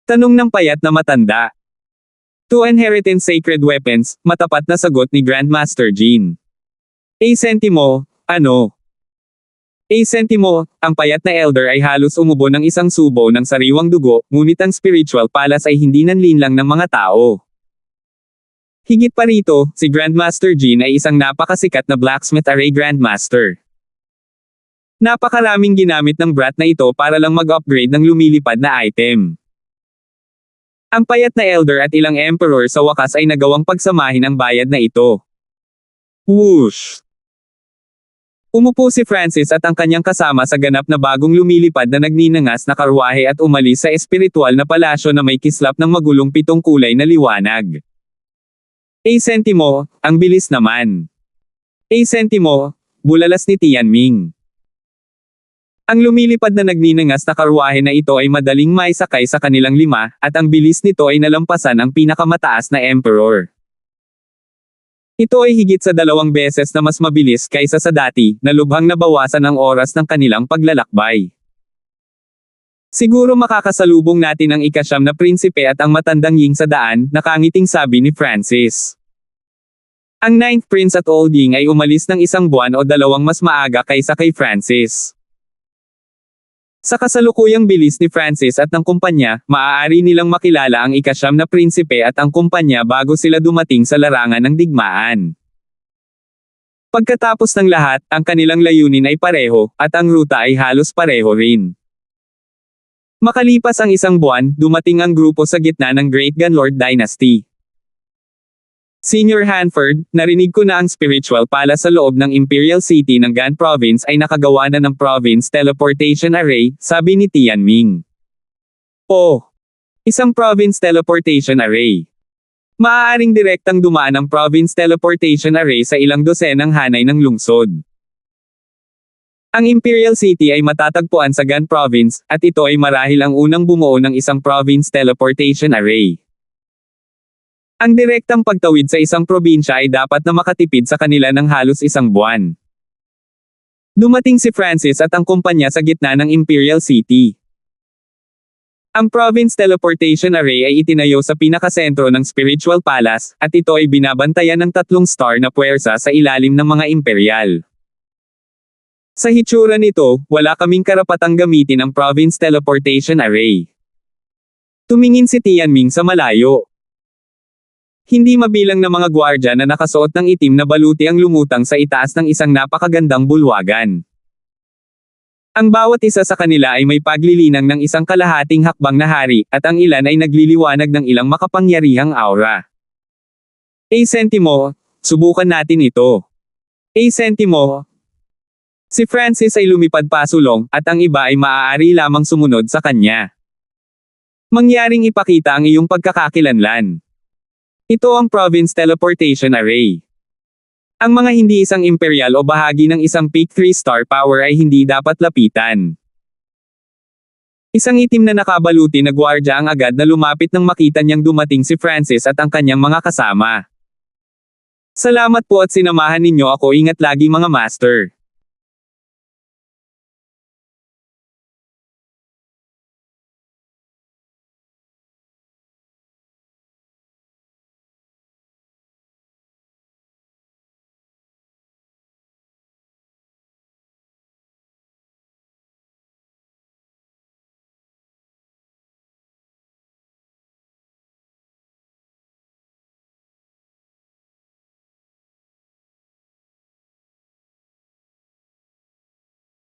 Tanong ng payat na matanda. 2 inheritance sacred weapons, matapat na sagot ni Grandmaster Jean. A sentimo, ano? A sentimo, ang payat na elder ay halos umubo ng isang subo ng sariwang dugo, ngunit ang spiritual palace ay hindi nanlinlang ng mga tao. Higit pa rito, si Grandmaster Jean ay isang napakasikat na blacksmith array grandmaster. Napakaraming ginamit ng brat na ito para lang mag-upgrade ng lumilipad na item. Ang payat na elder at ilang emperor sa wakas ay nagawang pagsamahin ang bayad na ito. Whoosh! Umupo si Francis at ang kanyang kasama sa ganap na bagong lumilipad na nagninangas na karwahe at umalis sa espiritual na palasyo na may kislap ng magulong 7 kulay na liwanag. A sentimo, ang bilis naman. A sentimo, bulalas ni Tianming. Ang lumilipad na nagninangas na karwahe na ito ay madaling maisakay sa kanilang 5, at ang bilis nito ay nalampasan ang pinakamataas na emperor. Ito ay higit sa 2 beses na mas mabilis kaysa sa dati, na lubhang nabawasan ang oras ng kanilang paglalakbay. Siguro makakasalubong natin ang ika-9 na prinsipe at ang matandang Ying sa daan, nakangiting sabi ni Francis. Ang 9th Prince at Old Ying ay umalis ng 1 buwan o 2 mas maaga kaysa kay Francis. Sa kasalukuyang bilis ni Francis at ng kumpanya, maaari nilang makilala ang ika-9 na prinsipe at ang kumpanya bago sila dumating sa larangan ng digmaan. Pagkatapos ng lahat, ang kanilang layunin ay pareho, at ang ruta ay halos pareho rin. Makalipas ang isang buwan, dumating ang grupo sa gitna ng Great Gunlord Dynasty. Senior Hanford, narinig ko na ang spiritual palace sa loob ng Imperial City ng Gan Province ay nakagawa na ng Province Teleportation Array, sabi ni Tianming. Oh! Isang Province Teleportation Array. Maaaring direktang dumaan ang Province Teleportation Array sa ilang dosenang hanay ng lungsod. Ang Imperial City ay matatagpuan sa Gan Province, at ito ay marahil ang unang bumuo ng isang Province Teleportation Array. Ang direktang pagtawid sa isang probinsya ay dapat na makatipid sa kanila ng halos isang buwan. Dumating si Francis at ang kumpanya sa gitna ng Imperial City. Ang Province Teleportation Array ay itinayo sa pinakasentro ng Spiritual Palace, at ito ay binabantayan ng 3 star na puwersa sa ilalim ng mga imperial. Sa hitsura nito, wala kaming karapatang gamitin ang Province Teleportation Array. Tumingin si Tianming sa malayo. Hindi mabilang na mga gwardya na nakasuot ng itim na baluti ang lumutang sa itaas ng isang napakagandang bulwagan. Ang bawat isa sa kanila ay may paglilinang ng isang kalahating hakbang na hari, at ang ilan ay nagliliwanag ng ilang makapangyarihang aura. Sentimo, subukan natin ito. Sentimo. Si Francis ay lumipad pasulong, at ang iba ay maaari lamang sumunod sa kanya. Mangyaring ipakita ang iyong pagkakakilanlan. Ito ang Province Teleportation Array. Ang mga hindi isang imperial o bahagi ng isang peak 3-star power ay hindi dapat lapitan. Isang itim na nakabaluti na gwardya ang agad na lumapit nang makita niyang dumating si Francis at ang kanyang mga kasama. Salamat po at sinamahan ninyo ako, ingat lagi mga master.